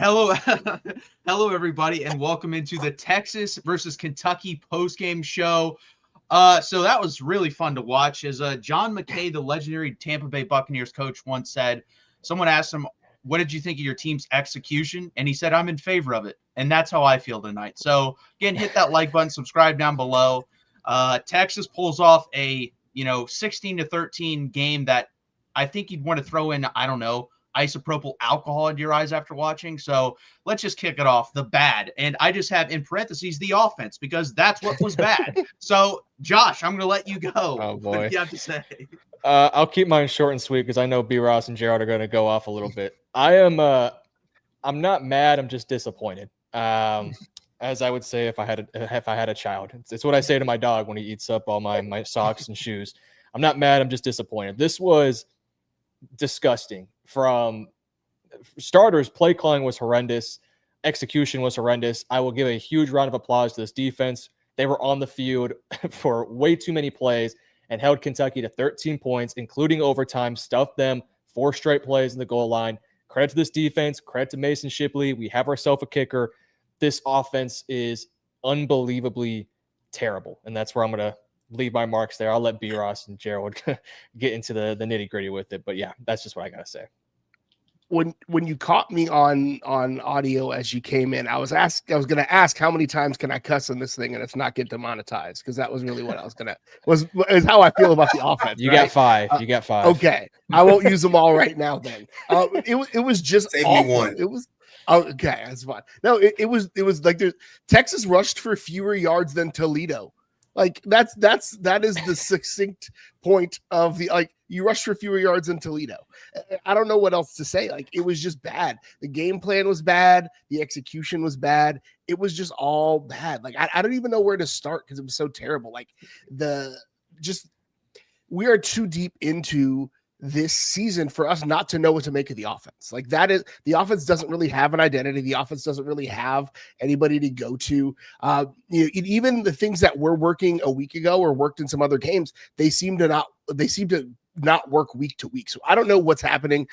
Hello, hello, everybody, and welcome into the Texas versus Kentucky postgame show. So that was really fun to watch. As John McKay, the legendary Tampa Bay Buccaneers coach, once said, someone asked him, "What did you think of your team's execution?" And he said, "I'm in favor of it," and that's how I feel tonight. So again, hit that like button, subscribe down below. Texas pulls off a 16-13 game that I think you'd want to throw in. I don't know, isopropyl alcohol in your eyes after watching. So let's just kick it off. The bad. And I just have in parentheses the offense because that's what was bad. So, Josh, I'm going to let you go. Oh, boy. What do you have to say? I'll keep mine short and sweet because I know B. Ross and Gerald are going to go off a little bit. I'm not mad. I'm just disappointed. As I would say if I had a child. It's what I say to my dog when he eats up all my socks and shoes. I'm not mad. I'm just disappointed. This was disgusting. From starters, play calling was horrendous. Execution was horrendous. I will give a huge round of applause to this defense. They were on the field for way too many plays and held Kentucky to 13 points, including overtime, stuffed them 4 straight plays in the goal line. Credit to this defense, credit to Mason Shipley. We have ourselves a kicker. This offense is unbelievably terrible, and that's where I'm going to leave my marks there. I'll let B. Ross and Gerald get into the nitty-gritty with it, but yeah, that's just what I got to say. When you caught me on audio as you came in, I was going to ask how many times can I cuss on this thing and it's not get demonetized, because that was really what I was is how I feel about the offense. You right? got 5. You got 5. Okay, I won't use them all right now. Then it was just Save awful. me one. It was okay. That's fine. No, it was like Texas rushed for fewer yards than Toledo. Like that is the succinct point of the, like, you rushed for fewer yards than Toledo. I don't know what else to say. Like, it was just bad. The game plan was bad. The execution was bad. It was just all bad. Like, I don't even know where to start because it was so terrible. Like, we are too deep into this season for us not to know what to make of the offense. Like, that is, the offense doesn't really have an identity. The offense doesn't really have anybody to go to. Even the things that were working a week ago or worked in some other games, they seem to not work week to week. So I don't know what's happening,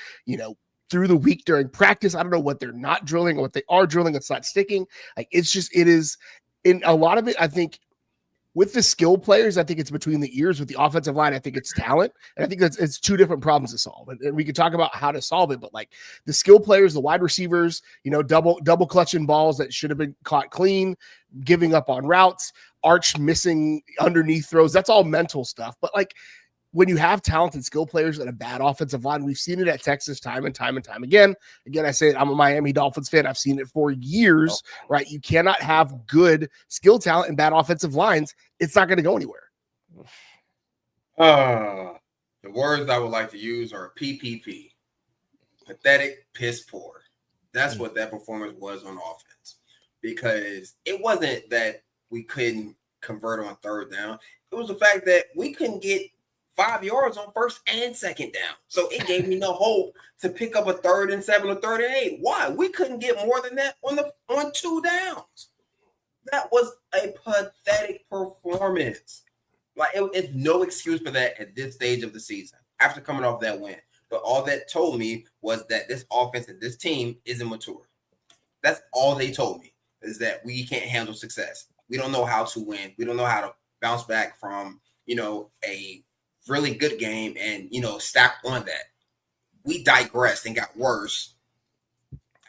through the week during practice. I don't know what they're not drilling or what they are drilling. It's not sticking. Like, it is in a lot of it. I think with the skill players, I think it's between the ears. With the offensive line, I think it's talent. And I think it's 2 different problems to solve. And we could talk about how to solve it, but like the skill players, the wide receivers, double clutching balls that should have been caught clean, giving up on routes, Arch missing underneath throws. That's all mental stuff. But like, when you have talented skill players and a bad offensive line, we've seen it at Texas time and time again. Again, I say it, I'm a Miami Dolphins fan. I've seen it for years, right? You cannot have good skill talent and bad offensive lines. It's not going to go anywhere. The words I would like to use are PPP. Pathetic, piss poor. That's what that performance was on offense. Because it wasn't that we couldn't convert on third down. It was the fact that we couldn't get 5 yards on first and second down. So it gave me no hope to pick up a 3rd and 7 or 3rd and 8. Why? We couldn't get more than that on 2 downs. That was a pathetic performance. Like, it's no excuse for that at this stage of the season after coming off that win. But all that told me was that this offense and this team isn't mature. That's all they told me, is that we can't handle success. We don't know how to win. We don't know how to bounce back from, a really good game and, stack on that. We digressed and got worse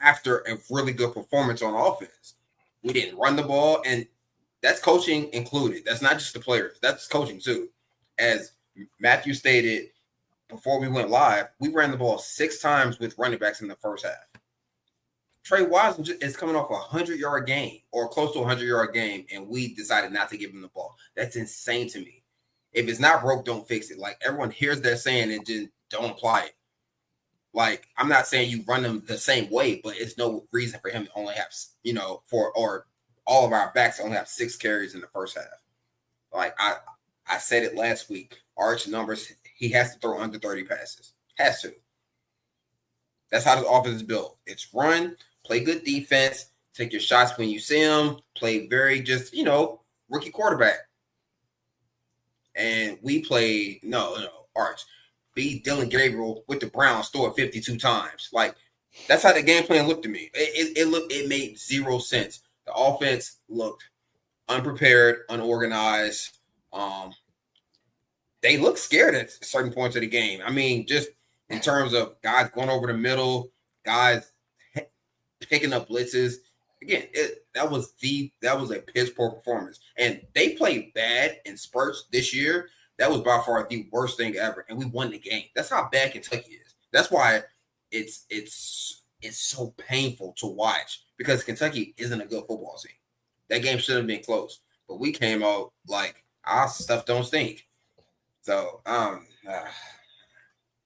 after a really good performance on offense. We didn't run the ball, and that's coaching included. That's not just the players. That's coaching too. As Matthew stated before we went live, we ran the ball 6 times with running backs in the first half. Trey Wise is coming off a 100-yard game or close to a 100-yard game, and we decided not to give him the ball. That's insane to me. If it's not broke, don't fix it. Like, everyone hears that saying and just don't apply it. Like, I'm not saying you run them the same way, but it's no reason for him to only have, or all of our backs only have 6 carries in the first half. Like, I said it last week. Arch numbers, he has to throw under 30 passes. Has to. That's how this offense is built. It's run, play good defense, take your shots when you see them, play very just, rookie quarterback. And we play, Arch. Beat Dylan Gabriel with the Browns, throw it 52 times. Like, That's how the game plan looked to me. It made zero sense. The offense looked unprepared, unorganized. They looked scared at certain points of the game. I mean, just in terms of guys going over the middle, guys picking up blitzes. Again, that was a piss poor performance. And they played bad in spurts this year. That was by far the worst thing ever. And we won the game. That's how bad Kentucky is. That's why it's so painful to watch, because Kentucky isn't a good football team. That game should have been close. But we came out like our stuff don't stink. So I'm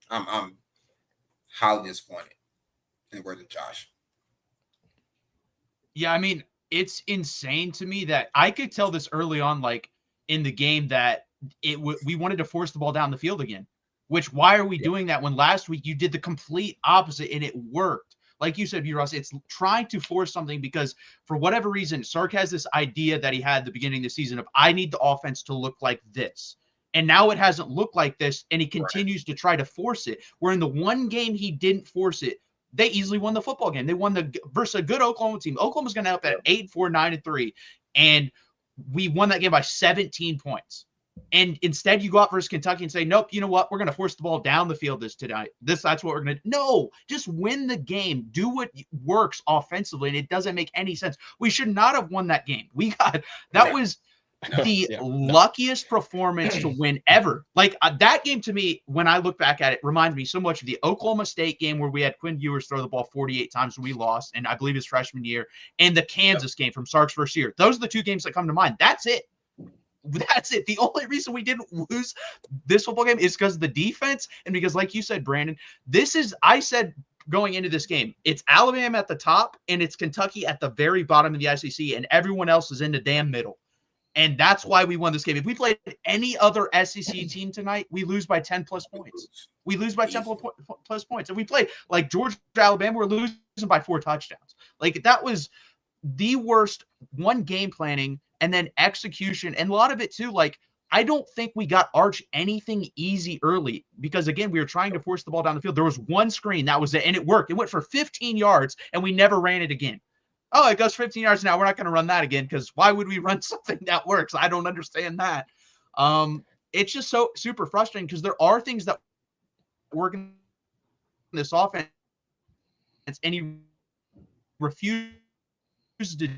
highly disappointed in the words of Josh. Yeah, I mean, it's insane to me that I could tell this early on, like in the game, that we wanted to force the ball down the field again. Which, why are we doing that when last week you did the complete opposite and it worked? Like you said, Ross, it's trying to force something because for whatever reason, Sark has this idea that he had at the beginning of the season of, I need the offense to look like this. And now it hasn't looked like this, and he continues to try to force it. Where in the one game he didn't force it, they easily won the football game. They won versus a good Oklahoma team. Oklahoma's going to end up at 8-4, 9-3, and we won that game by 17 points. And instead, you go out versus Kentucky and say, nope, you know what? We're going to force the ball down the field tonight. That's what we're going to do. No, just win the game. Do what works offensively, and it doesn't make any sense. We should not have won that game. That was the luckiest performance to win ever. Like that game to me, when I look back at it, reminds me so much of the Oklahoma State game where we had Quinn Ewers throw the ball 48 times and we lost, and I believe his freshman year, and the Kansas game from Sark's first year. Those are the two games that come to mind. That's it. That's it. The only reason we didn't lose this football game is because of the defense, and because, like you said, Brandon, I said going into this game, it's Alabama at the top and it's Kentucky at the very bottom of the SEC, and everyone else is in the damn middle. And that's why we won this game. If we played any other SEC team tonight, we lose by 10 plus points. We lose by 10 plus points. If we play like Georgia, Alabama, we're losing by 4 touchdowns. Like that was the worst one game planning and then execution. And a lot of it too, like I don't think we got Arch anything easy early because, again, we were trying to force the ball down the field. There was one screen, that was it, and it worked. It went for 15 yards, and we never ran it again. Oh, it goes 15 yards now. We're not going to run that again because why would we run something that works? I don't understand that. It's just so super frustrating because there are things that work in this offense, and he refuses to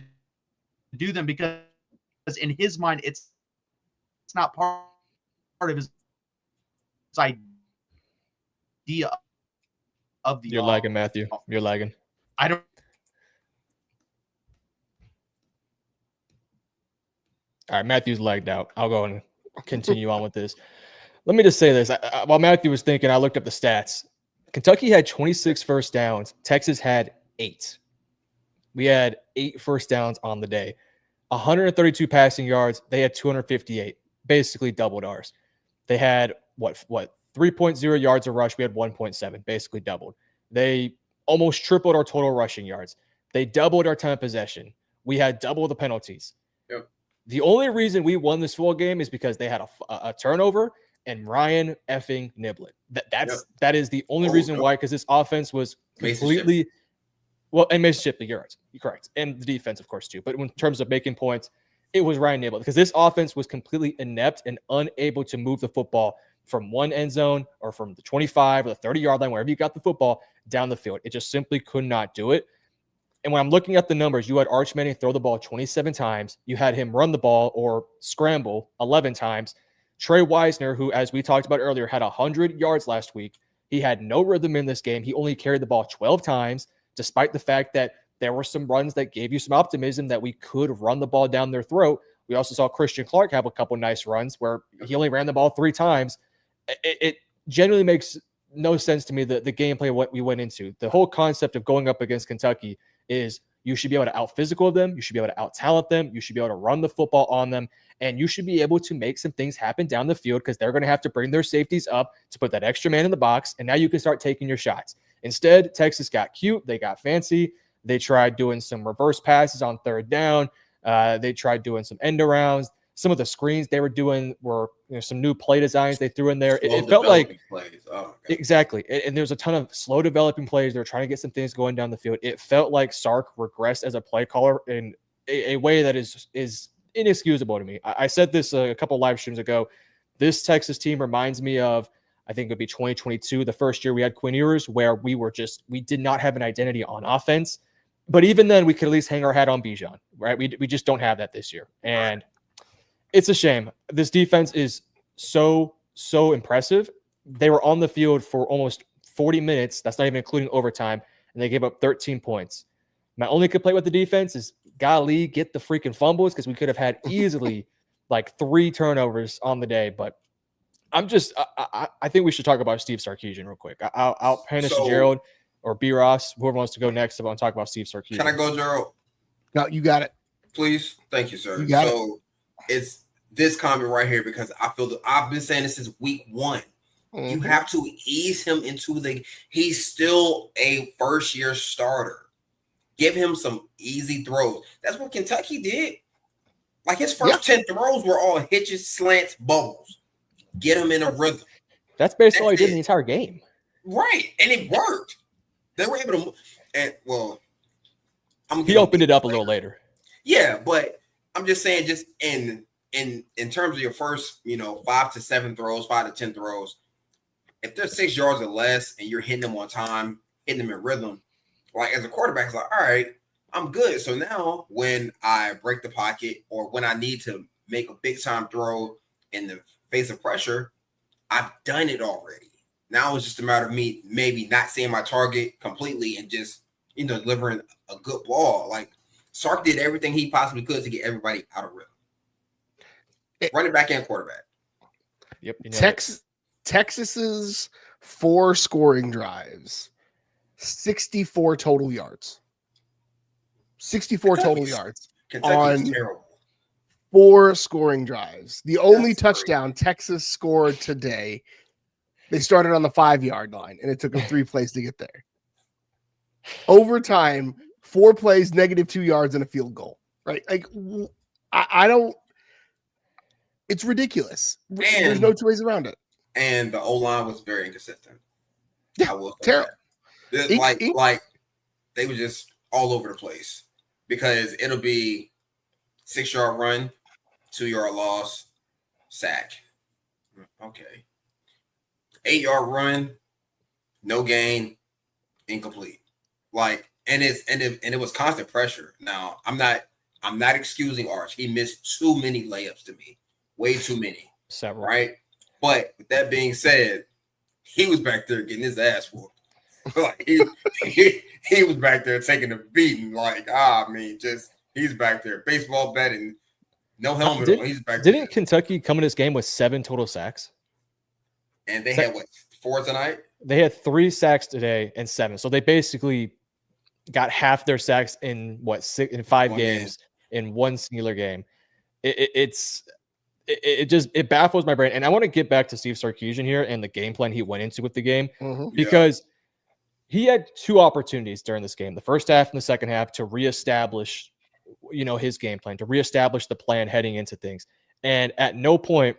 do them because in his mind, it's not part of his idea of the. You're lagging, Matthew. You're lagging. I don't. All right, Matthew's lagged out. I'll go and continue on with this. Let me just say this. While Matthew was thinking, I looked up the stats. Kentucky had 26 first downs. Texas had 8. We had 8 first downs on the day. 132 passing yards. They had 258. Basically doubled ours. They had, 3.0 yards a rush. We had 1.7. Basically doubled. They almost tripled our total rushing yards. They doubled our time of possession. We had double the penalties. Yep. The only reason we won this full game is because they had a turnover and Ryan effing Niblett. That is the only reason why, because this offense was completely and Mississippi, you're right. You're correct. And the defense, of course, too. But in terms of making points, it was Ryan Niblett because this offense was completely inept and unable to move the football from one end zone or from the 25 or the 30-yard line, wherever you got the football, down the field. It just simply could not do it. And when I'm looking at the numbers, you had Arch Manning throw the ball 27 times. You had him run the ball or scramble 11 times. Trey Wisner, who, as we talked about earlier, had 100 yards last week. He had no rhythm in this game. He only carried the ball 12 times, despite the fact that there were some runs that gave you some optimism that we could run the ball down their throat. We also saw Christian Clark have a couple nice runs where he only ran the ball 3 times. It genuinely makes no sense to me, the gameplay of what we went into. The whole concept of going up against Kentucky is you should be able to out-physical them, you should be able to out-talent them, you should be able to run the football on them, and you should be able to make some things happen down the field because they're going to have to bring their safeties up to put that extra man in the box, and now you can start taking your shots. Instead, Texas got cute, they got fancy, they tried doing some reverse passes on third down, they tried doing some end-arounds, Some of the screens they were doing were some new play designs they threw in there. Slow It felt like plays. Oh, my God. exactly, and there's a ton of slow developing plays. They're trying to get some things going down the field. It felt like Sark regressed as a play caller in a way that is inexcusable to me. I said this a couple live streams ago. This Texas team reminds me of, I think it would be 2022, the first year we had Quinn Ewers, where we did not have an identity on offense. But even then, we could at least hang our hat on Bijan, right? We just don't have that this year. And it's a shame. This defense is so impressive. They were on the field for almost 40 minutes. That's not even including overtime. And they gave up 13 points. My only complaint with the defense is, golly, get the freaking fumbles, because we could have had easily like 3 turnovers on the day. But I think we should talk about Steve Sarkisian real quick. I'll hand this to Gerald or B. Ross, whoever wants to go next. I want to talk about Steve Sarkisian. Can I go, Gerald? No, you got it. Please. Thank you, sir. You got it. It's this comment right here, because I feel that I've been saying this since week 1. Mm-hmm. You have to ease him into he's still a first-year starter. Give him some easy throws. That's what Kentucky did. Like, his first 10 throws were all hitches, slants, bubbles. Get him in a rhythm. That's basically all he did in the entire game. Right. And it worked. They were able to he opened it up a little later. Yeah, but I'm just saying, just in terms of your first, 5 to 7 throws, 5 to 10 throws, if they're 6 yards or less and you're hitting them on time, hitting them in rhythm, like, as a quarterback, it's like, all right, I'm good. So now when I break the pocket or when I need to make a big time throw in the face of pressure, I've done it already. Now it's just a matter of me maybe not seeing my target completely and just, delivering a good ball. Like, Sark did everything he possibly could to get everybody out of rhythm. Running back and quarterback. Yep. Texas's 4 scoring drives, 64 total yards. 64 total yards Kentucky's terrible. 4 scoring drives. The only touchdown Texas scored today, they started on the 5-yard line, and it took them 3 plays to get there. Overtime, 4 plays, -2 yards, and a field goal. Right? Like, I don't. It's ridiculous. There's no 2 ways around it. And the O-line was very inconsistent. Yeah, I will say terrible. That. Like they were just all over the place, because it'll be 6-yard run, 2-yard loss, sack. Okay. 8-yard run, no gain, incomplete. Like, and it was constant pressure. Now, I'm not excusing Arch. He missed too many layups to me. Way too many. Several. Right? But with that being said, he was back there getting his ass whooped. Like, he was back there taking a beating. Like, he's back there. Baseball bat and no helmet on. He's back there. Didn't Kentucky come in this game with 7 total sacks? And they had 4 tonight? They had 3 sacks today and 7. So they basically got half their sacks in 5 games in one singular game. It baffles my brain. And I want to get back to Steve Sarkisian here and the game plan he went into with the game, because he had 2 opportunities during this game, the first half and the second half, to reestablish, his game plan, to reestablish the plan heading into things. And at no point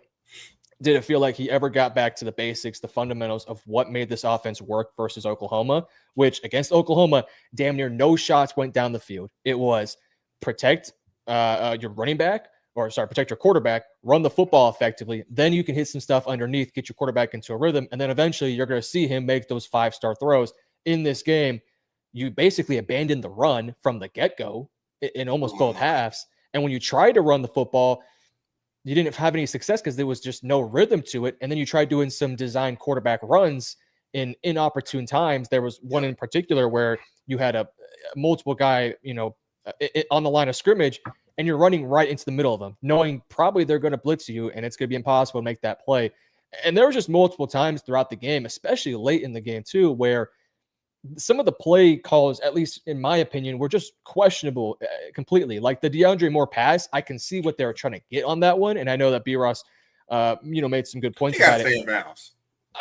did it feel like he ever got back to the basics, the fundamentals of what made this offense work versus Oklahoma, which against Oklahoma, damn near no shots went down the field. It was protect your running back, protect your quarterback, run the football effectively. Then you can hit some stuff underneath, get your quarterback into a rhythm. And then eventually you're going to see him make those 5-star throws. In this game, you basically abandoned the run from the get-go in almost both halves. And when you tried to run the football, you didn't have any success because there was just no rhythm to it. And then you tried doing some design quarterback runs in inopportune times. There was one in particular where you had a multiple guy, on the line of scrimmage, and you're running right into the middle of them, knowing probably they're going to blitz you and it's going to be impossible to make that play. And there were just multiple times throughout the game, especially late in the game too, where some of the play calls, at least in my opinion, were just questionable completely. Like the DeAndre Moore pass, I can see what they were trying to get on that one. And I know that B. Ross, made some good points about it.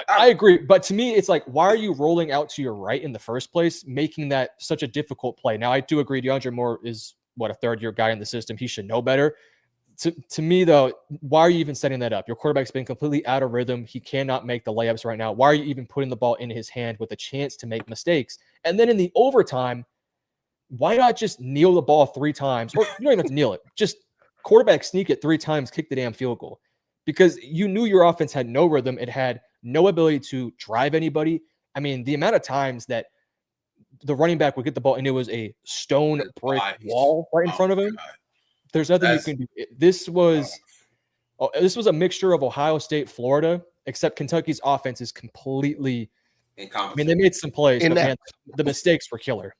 I agree. But to me, it's like, why are you rolling out to your right in the first place, making that such a difficult play? Now, I do agree DeAndre Moore is, a third-year guy in the system. He should know better. to me, though, why are you even setting that up? Your quarterback's been completely out of rhythm. He cannot make the layups right now. Why are you even putting the ball in his hand with a chance to make mistakes? And then in the overtime, why not just kneel the ball 3 times? Or you don't even have to kneel it. Just quarterback sneak it 3 times, kick the damn field goal. Because you knew your offense had no rhythm. It had no ability to drive anybody. I mean, the amount of times that the running back would get the ball and it was a stone brick wall right in front of him. There's nothing you can do. This was a mixture of Ohio State, Florida, except Kentucky's offense is completely incompetent. I mean, they made some plays, but man, the mistakes were killer.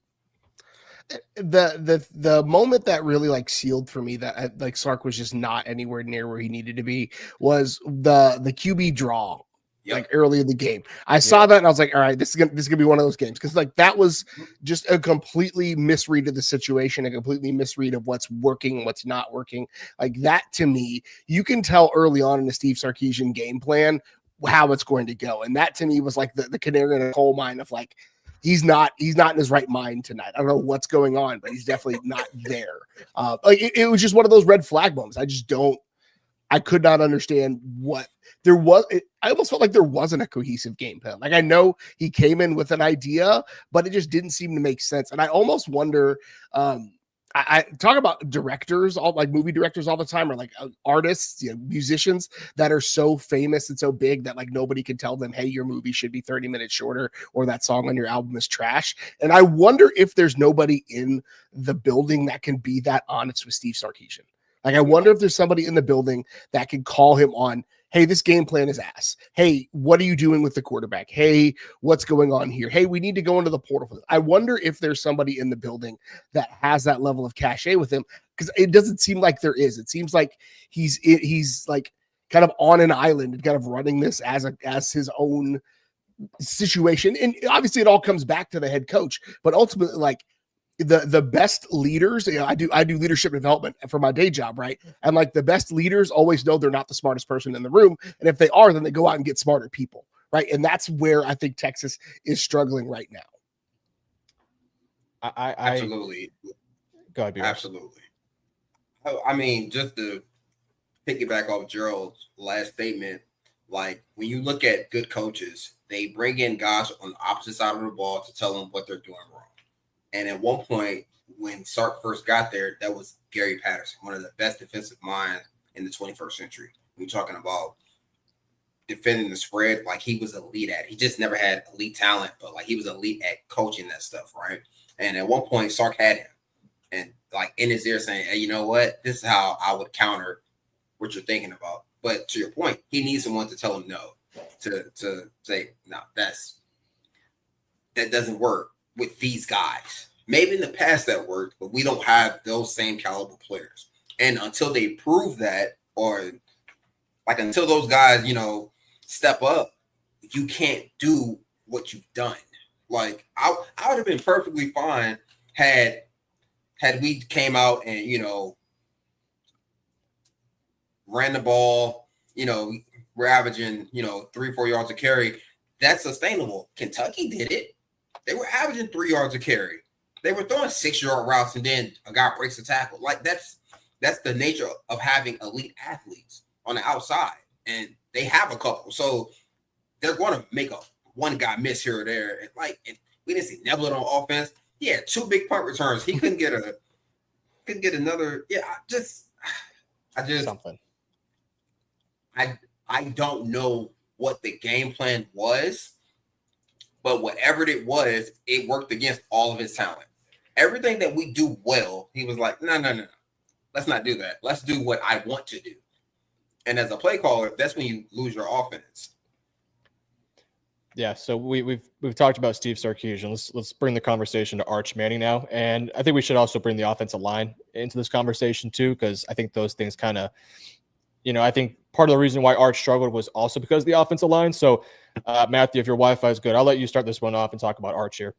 The moment that really like sealed for me that like Sark was just not anywhere near where he needed to be was the QB draw. Yep. Like early in the game, I saw that and I was like, all right, this is gonna be one of those games, because like that was just a completely misread of the situation, a completely misread of what's working, what's not working. Like that, to me, you can tell early on in the Steve Sarkisian game plan how it's going to go, and that to me was like the canary in the coal mine of like he's not in his right mind tonight. I don't know what's going on, but he's definitely not there. Like it was just one of those red flag moments. I could not understand what there was. I almost felt like there wasn't a cohesive game plan. Like I know he came in with an idea, but it just didn't seem to make sense. And I almost wonder, I talk about directors, all like movie directors all the time, or like artists, musicians that are so famous and so big that like nobody can tell them, hey, your movie should be 30 minutes shorter, or that song on your album is trash. And I wonder if there's nobody in the building that can be that honest with Steve Sarkisian. Like, I wonder if there's somebody in the building that can call him on, hey, this game plan is ass. Hey, what are you doing with the quarterback? Hey, what's going on here? Hey, we need to go into the portal for this. I wonder if there's somebody in the building that has that level of cachet with him, because it doesn't seem like there is. It seems like he's like kind of on an island and kind of running this as his own situation. And obviously it all comes back to the head coach, but ultimately, like, the best leaders, I do leadership development for my day job, right? And like the best leaders always know they're not the smartest person in the room, and if they are, then they go out and get smarter people, right? And that's where I think Texas is struggling right now. I absolutely. Go ahead, Beer. Absolutely. I mean, just to piggyback off Gerald's last statement, like when you look at good coaches, they bring in guys on the opposite side of the ball to tell them what they're doing wrong. And at one point, when Sark first got there, that was Gary Patterson, one of the best defensive minds in the 21st century. We're talking about defending the spread, like he was elite at. He just never had elite talent, but like he was elite at coaching that stuff, right? And at one point, Sark had him, and like in his ear saying, "Hey, you know what? This is how I would counter what you're thinking about." But to your point, he needs someone to tell him no, to say, "No, that doesn't work with these guys." Maybe in the past that worked, but we don't have those same caliber players. And until they prove that, or like until those guys, step up, you can't do what you've done. Like I would have been perfectly fine had we came out and, ran the ball, we're averaging, 3-4 yards a carry. That's sustainable. Kentucky did it. They were averaging 3 yards a carry. They were throwing 6-yard routes, and then a guy breaks a tackle. Like that's the nature of having elite athletes on the outside, and they have a couple. So they're going to make one guy miss here or there. And we didn't see Neblet on offense. He had 2 big punt returns. He couldn't get another. Yeah, I just something. I don't know what the game plan was, but whatever it was, it worked against all of his talent. Everything that we do well, he was like, no. Let's not do that. Let's do what I want to do. And as a play caller, that's when you lose your offense. Yeah, so we've talked about Steve Sarkisian. Let's bring the conversation to Arch Manning now. And I think we should also bring the offensive line into this conversation too, because I think those things kind of, I think part of the reason why Arch struggled was also because of the offensive line. So Matthew, if your Wi-Fi is good, I'll let you start this one off and talk about Arch here.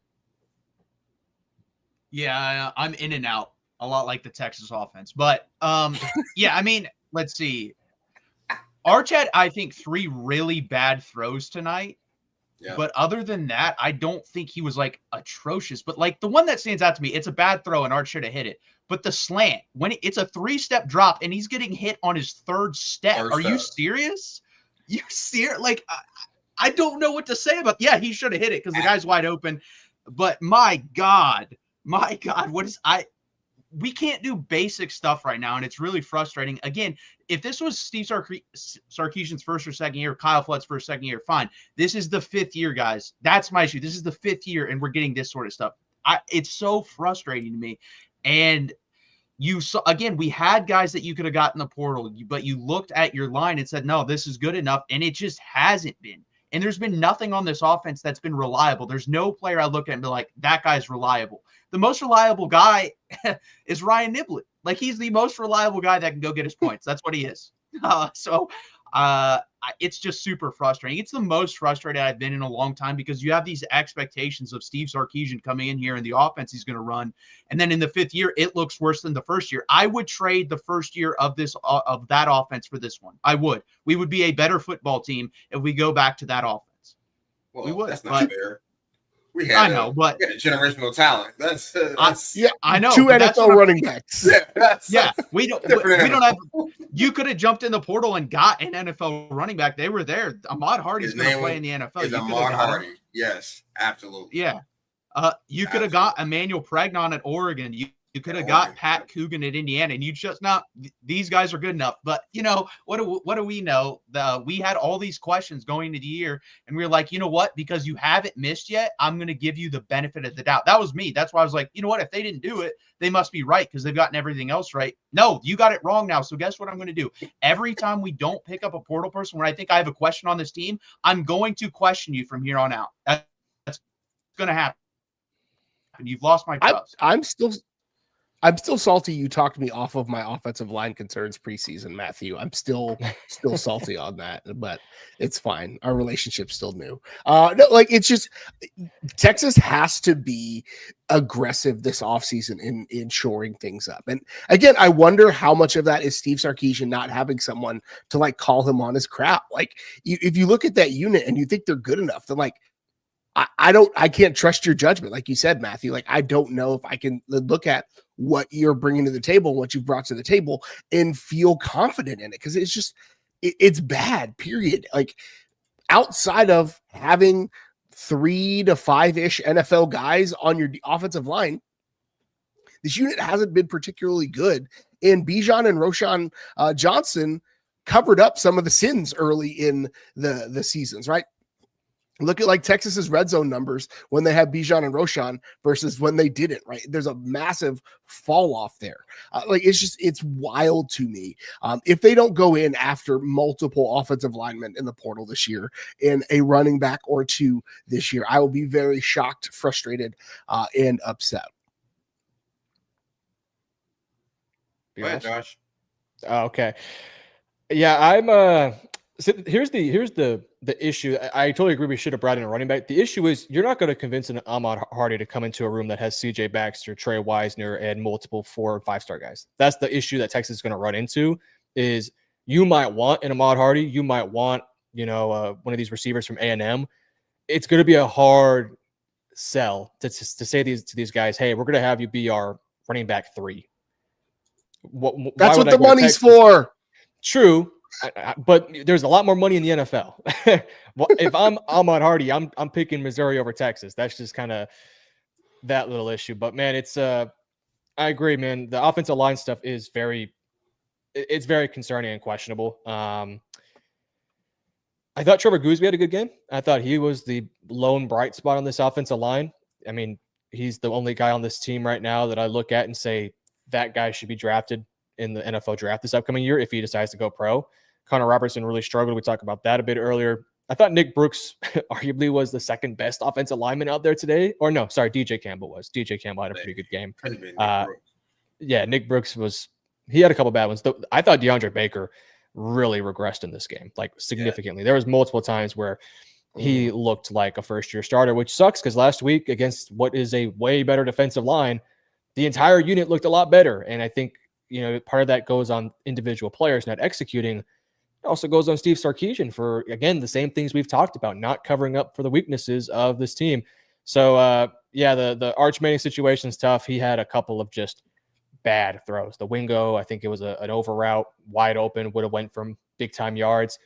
Yeah, I'm in and out a lot like the Texas offense. But, yeah, I mean, let's see. Arch had, I think, 3 really bad throws tonight. Yeah. But other than that, I don't think he was like atrocious. But like the one that stands out to me, it's a bad throw and Art should have hit it. But the slant, when it's a 3-step drop and he's getting hit on his third step. Are you serious? You serious? Like, I don't know what to say about. Yeah, he should have hit it because the guy's wide open. But my God, we can't do basic stuff right now, and it's really frustrating. Again, if this was Steve Sarkisian's first or second year, Kyle Flood's first, second year, fine. This is the 5th year, guys. That's my issue. This is the 5th year, and we're getting this sort of stuff. It's so frustrating to me. And you saw, again, we had guys that you could have gotten the portal, but you looked at your line and said, no, this is good enough, and it just hasn't been. And there's been nothing on this offense that's been reliable. There's no player I look at and be like, that guy's reliable. The most reliable guy is Ryan Niblett. Like, he's the most reliable guy that can go get his points. That's what he is. It's just super frustrating. It's the most frustrated I've been in a long time because you have these expectations of Steve Sarkisian coming in here and the offense he's going to run. And then in the 5th year, it looks worse than the first year. I would trade the first year of that offense for this one. I would. We would be a better football team if we go back to that offense. Well, we would. That's not fair. I know, but we had a generational talent. That's yeah, I know. 2 NFL running backs. Yeah, we don't have. You could have jumped in the portal and got an NFL running back. They were there. Ahmad Hardy's going to play in the NFL. Is Ahmad Hardy? Yes, absolutely. Yeah, you could have got Emmanuel Pregnon at Oregon. You could have got Pat Coogan at Indiana, and you just not. These guys are good enough. But you know what do we know? We had all these questions going into the year, and we were like, you know what? Because you haven't missed yet, I'm going to give you the benefit of the doubt. That was me. That's why I was like, you know what? If they didn't do it, they must be right because they've gotten everything else right. No, you got it wrong now. So guess what I'm going to do? Every time we don't pick up a portal person, when I think I have a question on this team, I'm going to question you from here on out. That's going to happen. And you've lost my trust. I'm still salty you talked me off of my offensive line concerns preseason, Matthew. I'm still salty on that, but it's fine. Our relationship's still new. No, like it's just Texas has to be aggressive this offseason in shoring things up. And again, I wonder how much of that is Steve Sarkisian not having someone to like call him on his crap. Like if you look at that unit and you think they're good enough, then like I can't trust your judgment. Like you said, Matthew, like, I don't know if I can look at what you're bringing to the table, what you've brought to the table and feel confident in it. Cause it's just, it's bad, period. Like outside of having 3 to 5-ish NFL guys on your offensive line, this unit hasn't been particularly good. And Bijan and Roshan Johnson covered up some of the sins early in the seasons, right? Look at like Texas's red zone numbers when they have Bijan and Roshan versus when they didn't, right? There's a massive fall off there. It's wild to me. If they don't go in after multiple offensive linemen in the portal this year and a running back or 2 this year, I will be very shocked, frustrated, and upset. Go ahead, Josh. Okay. Yeah, I'm so here's the issue. I totally agree we should have brought in a running back. The issue is you're not going to convince an Ahmad Hardy to come into a room that has CJ Baxter, Trey Wisner, and multiple 4 or 5-star guys. That's the issue that Texas is going to run into is you might want an Ahmad Hardy. You might want, one of these receivers from A&M. It's going to be a hard sell to say to these guys, hey, we're going to have you be our running back 3. That's what the money's for. True. But there's a lot more money in the NFL. If I'm Ahmad Hardy, I'm picking Missouri over Texas. That's just kind of that little issue. But man, it's I agree, man. The offensive line stuff is very concerning and questionable. I thought Trevor Goosby had a good game. I thought he was the lone bright spot on this offensive line. I mean, he's the only guy on this team right now that I look at and say that guy should be drafted in the NFL draft this upcoming year if he decides to go pro. Connor Robertson really struggled. We talked about that a bit earlier. I thought Nick Brooks arguably was the second best offensive lineman out there today. Or no, sorry, DJ Campbell was. DJ Campbell had a pretty good game. Nick Brooks he had a couple bad ones. I thought DeAndre Baker really regressed in this game, like significantly. There was multiple times where he looked like a first-year starter, which sucks because last week against what is a way better defensive line, the entire unit looked a lot better. And I think, part of that goes on individual players not executing. also goes on Steve Sarkisian for, again, the same things we've talked about, not covering up for the weaknesses of this team. So, the Arch Manning situation is tough. He had a couple of just bad throws. The Wingo, I think it was an over route, wide open, would have went from big-time yards.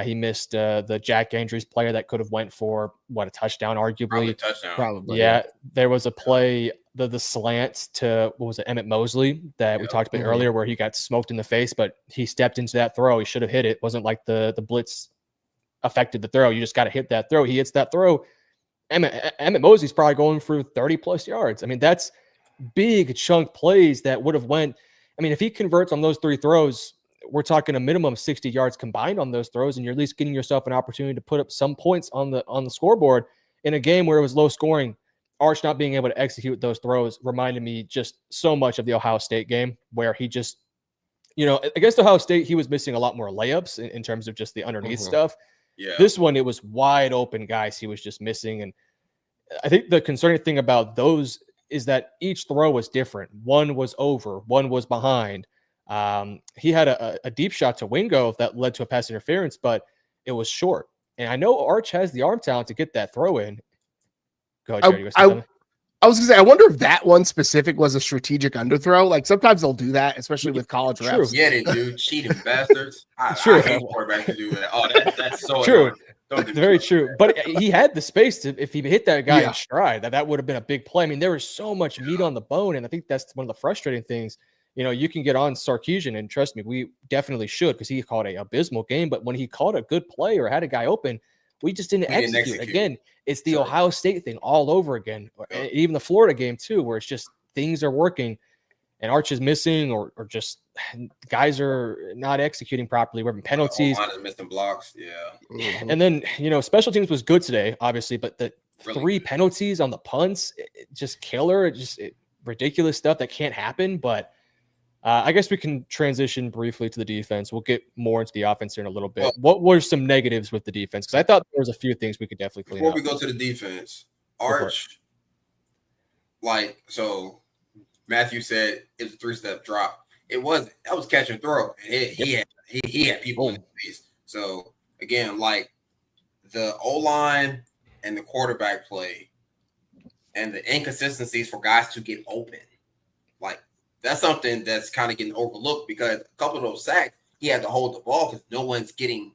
He missed the Jack Andrews player that could have went for, a touchdown, arguably. Probably. Yeah, there was a play, the slant to, Emmett Mosley that we talked about earlier, where he got smoked in the face, but he stepped into that throw. He should have hit it. It wasn't like the blitz affected the throw. You just got to hit that throw. He hits that throw. Emmett Mosley's probably going for 30-plus yards. I mean, that's big chunk plays that would have went. I mean, if he converts on those 3 throws, we're talking a minimum of 60 yards combined on those throws, and you're at least getting yourself an opportunity to put up some points on the scoreboard in a game where it was low scoring. Arch not being able to execute those throws reminded me just so much of the Ohio State game, where he just, against Ohio State, he was missing a lot more layups in terms of just the underneath stuff. Yeah. This one, it was wide open guys he was just missing. And I think the concerning thing about those is that each throw was different. One was over, one was behind. He had a deep shot to Wingo that led to a pass interference, but it was short. And I know Arch has the arm talent to get that throw in. Go ahead, Jerry. I was gonna say, I wonder if that one specific was a strategic underthrow. Like sometimes they'll do that, especially with college reps. Yeah, they do. Cheating bastards. I hate quarterbacks to do that. Oh, that's so true. Very true. But he had the space to, if he hit that guy in stride, that would have been a big play. I mean, there was so much meat on the bone, and I think that's one of the frustrating things. You can get on Sarkisian, and trust me, we definitely should, because he called an abysmal game. But when he called a good play or had a guy open, we just didn't execute. Again, it's the Ohio State thing all over again. Even the Florida game too, where it's just things are working and Arch is missing, or just guys are not executing properly. We're having penalties. Missing blocks. Yeah. And then, special teams was good today, obviously, but the 3 penalties on the punts, just killer. Ridiculous stuff that can't happen. But I guess we can transition briefly to the defense. We'll get more into the offense here in a little bit. What were some negatives with the defense? Because I thought there was a few things we could definitely clean up. Before we go to the defense, Arch, so Matthew said it's a 3-step drop. It wasn't. That was catch and throw. And he had people in his face. So again, the O-line and the quarterback play and the inconsistencies for guys to get open, that's something that's kind of getting overlooked, because a couple of those sacks, he had to hold the ball because no one's getting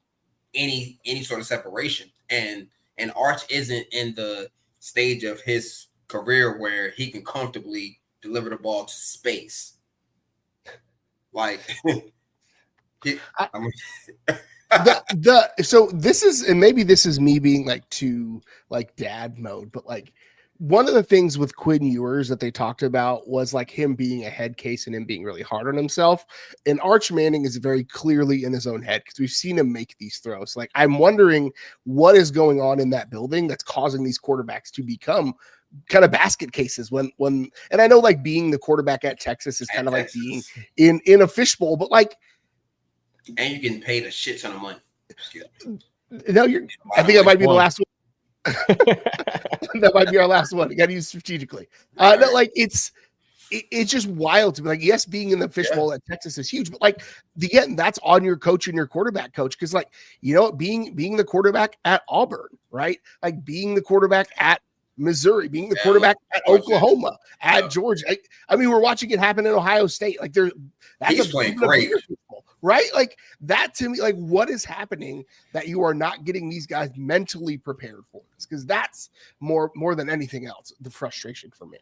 any sort of separation. And Arch isn't in the stage of his career where he can comfortably deliver the ball to space. So this is, and maybe this is me being too dad mode, but one of the things with Quinn Ewers that they talked about was him being a head case and him being really hard on himself. And Arch Manning is very clearly in his own head, because we've seen him make these throws. I'm wondering what is going on in that building that's causing these quarterbacks to become kind of basket cases when, and I know being the quarterback at Texas is kind of being in a fishbowl, but and you're getting paid a shit ton of money. No, I think that might be the last one. That might be our last one. You got to use strategically. It's just wild to be yes, being in the fishbowl at Texas is huge, but again, that's on your coach and your quarterback coach, because being the quarterback at Auburn, right? Being the quarterback at Missouri, being the quarterback at Oklahoma, at Georgia. I mean, we're watching it happen in Ohio State. He's playing great. Right? That to me, what is happening that you are not getting these guys mentally prepared for this? Because that's more than anything else, the frustration for me.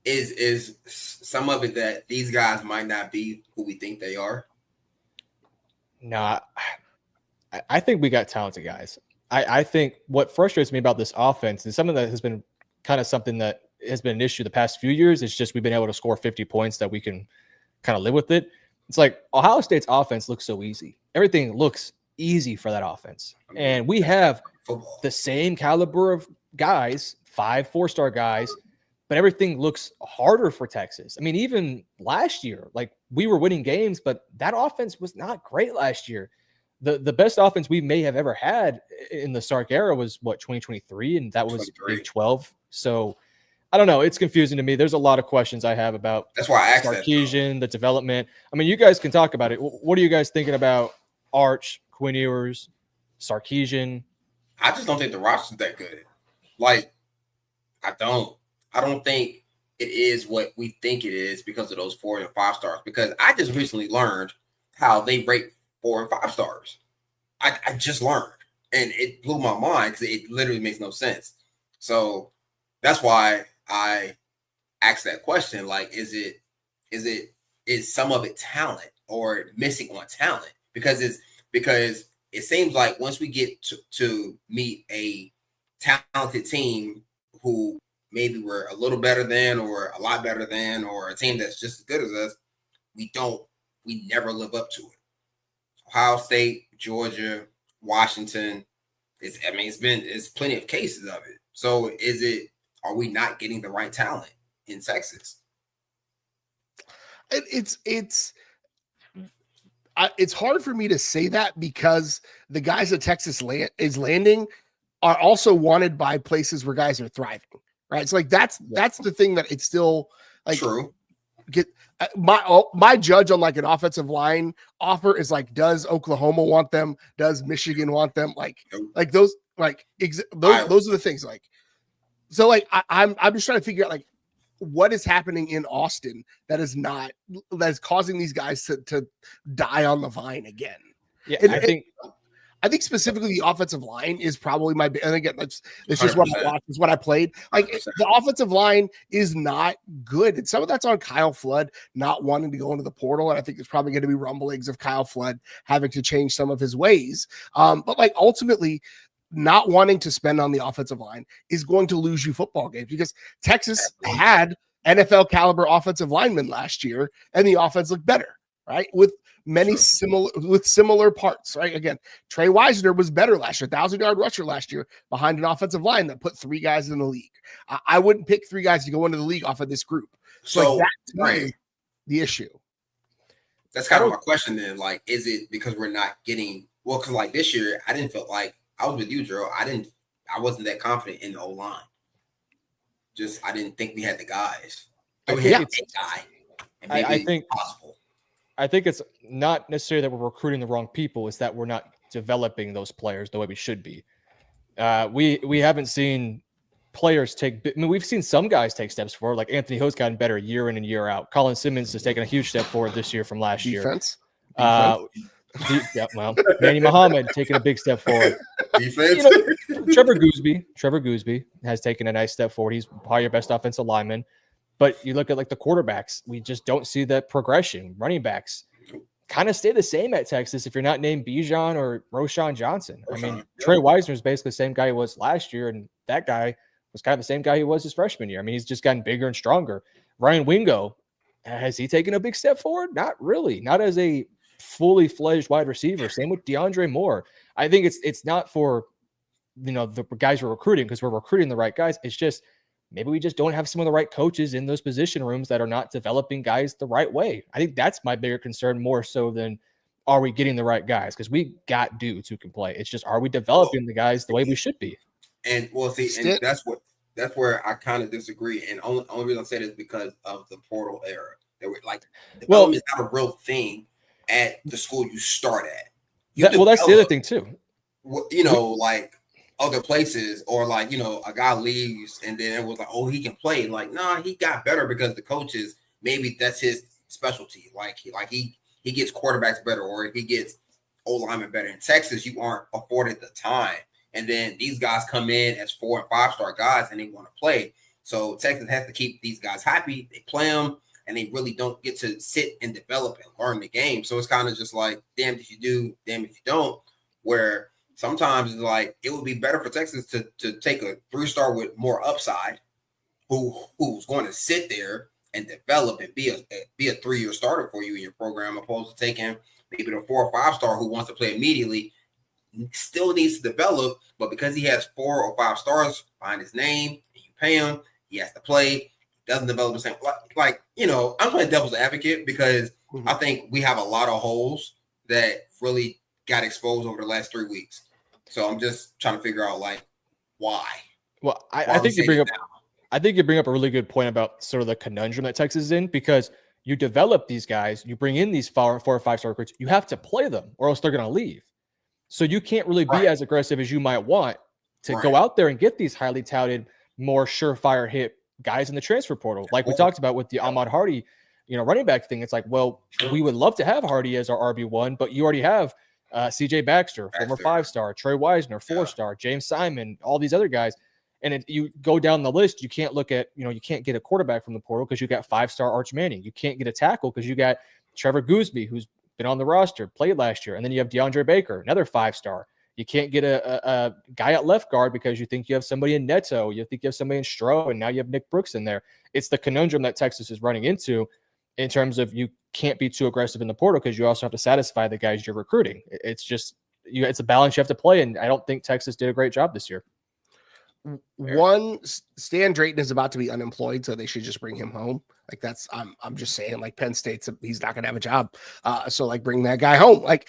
Is some of it that these guys might not be who we think they are? No, I think we got talented guys. I think what frustrates me about this offense, and something that has been kind of something that has been an issue the past few years, is just we've been able to score 50 points that we can kind of live with it. It's Ohio State's offense looks so easy. Everything looks easy for that offense. And we have the same caliber of guys, 5 4-star guys, but everything looks harder for Texas. I mean, even last year, we were winning games, but that offense was not great last year. The best offense we may have ever had in the Sark era was 2023, and that was Big 12. So I don't know. It's confusing to me. There's a lot of questions I have about That's why I asked that. Sarkisian, the development. I mean, you guys can talk about it. What are you guys thinking about Arch, Quinn Ewers, Sarkisian? I just don't think the roster's that good. Like, I don't think it is what we think it is because of those 4 and 5 stars. Because I just recently learned how they rate 4 and 5 stars. I just learned, and it blew my mind because it literally makes no sense. So that's why I asked that question. Like, is some of it talent or missing on talent? Because it seems like once we get to meet a talented team who maybe we're a little better than or a lot better than, or a team that's just as good as us, we never live up to it. Ohio State, Georgia, Washington, it's plenty of cases of it. So are we not getting the right talent in Texas? It's hard for me to say that because the guys that Texas is landing are also wanted by places where guys are thriving, right? It's like that's the thing that it's still like true. My judge on like an offensive line offer is like, does Oklahoma want them? Does Michigan want them? Like those are the things. Like, so like I'm just trying to figure out like what is happening in Austin that is causing these guys to die on the vine again. Yeah, I think specifically the offensive line is probably and again, it's just what I watched, it's what I played. Like 100%. The offensive line is not good. And some of that's on Kyle Flood not wanting to go into the portal. And I think there's probably going to be rumblings of Kyle Flood having to change some of his ways. But like ultimately, not wanting to spend on the offensive line is going to lose you football games because Texas had NFL caliber offensive linemen last year and the offense looked better, right? With similar parts, right? Again, Trey Wisner was better last year, 1,000-yard rusher last year behind an offensive line that put 3 guys in the league. I wouldn't pick 3 guys to go into the league off of this group. So like that to me is the issue. That's kind of my question then. Like, is it because we're not getting because like this year, I didn't feel like I was with you, Drew. I wasn't that confident in the O-line. I didn't think we had the guys. So we had a guy. And I think possible. I think it's not necessarily that we're recruiting the wrong people. It's that we're not developing those players the way we should be. We haven't seen players we've seen some guys take steps forward. Like Anthony Ho's gotten better year in and year out. Colin Simmons has taken a huge step forward this year from last year. Manny Muhammad taking a big step forward. Defense. Trevor Gooseby has taken a nice step forward. He's probably your best offensive lineman. But you look at like the quarterbacks, we just don't see that progression. Running backs kind of stay the same at Texas if you're not named Bijan or Roschon Johnson. Trey Wisner is basically the same guy he was last year, and that guy was kind of the same guy he was his freshman year. He's just gotten bigger and stronger. Ryan Wingo, has he taken a big step forward? Not really. Not as a fully fledged wide receiver. Same with DeAndre Moore. I think it's not for the guys we're recruiting because we're recruiting the right guys. It's just maybe we just don't have some of the right coaches in those position rooms that are not developing guys the right way. I think that's my bigger concern more so than are we getting the right guys? Because we got dudes who can play. It's just, are we developing the guys the way we should be? And and that's where I kind of disagree. And only reason I say this is because of the portal era. They were like, development is not a real thing at the school you start at. That's the other thing too. Like other places, or like, a guy leaves and then it was like, oh, he can play. Like, nah, he got better because the coaches, maybe that's his specialty. Like he gets quarterbacks better, or he gets O-linemen better. In Texas, you aren't afforded the time. And then these guys come in as 4 and 5 star guys and they want to play. So Texas has to keep these guys happy. They play them and they really don't get to sit and develop and learn the game. So it's kind of just like, damn if you do, damn if you don't, where sometimes it's like it would be better for Texas to take a 3-star with more upside, who's going to sit there and develop and be a 3-year starter for you in your program, opposed to taking maybe the 4 or 5-star who wants to play immediately, still needs to develop, but because he has 4 or 5 stars behind his name and you pay him, he has to play. Doesn't develop the same. I'm playing devil's advocate because I think we have a lot of holes that really got exposed over the last 3 weeks. So I'm just trying to figure out why. Well, I think you bring up I think you bring up a really good point about sort of the conundrum that Texas is in, because you develop these guys, you bring in these 4 or 5-star recruits, you have to play them or else they're going to leave. So you can't really be as aggressive as you might want to go out there and get these highly touted, more surefire hit guys in the transfer portal. Like we talked about with the Ahmad Hardy, running back thing. It's like, well, we would love to have Hardy as our RB1, but you already have CJ Baxter, former 5-star, Trey Wisner, 4-star, James Simon, all these other guys. And you go down the list, you can't look at, you can't get a quarterback from the portal because you got 5-star Arch Manning. You can't get a tackle because you got Trevor Gooseby, who's been on the roster, played last year. And then you have DeAndre Baker, another 5-star. You can't get a guy at left guard because you think you have somebody in Neto. You think you have somebody in Stroh, and now you have Nick Brooks in there. It's the conundrum that Texas is running into in terms of you can't be too aggressive in the portal because you also have to satisfy the guys you're recruiting. It's just, it's a balance you have to play, and I don't think Texas did a great job this year. One, Stan Drayton is about to be unemployed, so they should just bring him home. Like that's, I'm just saying, like Penn State's, he's not gonna have a job, so like bring that guy home. Like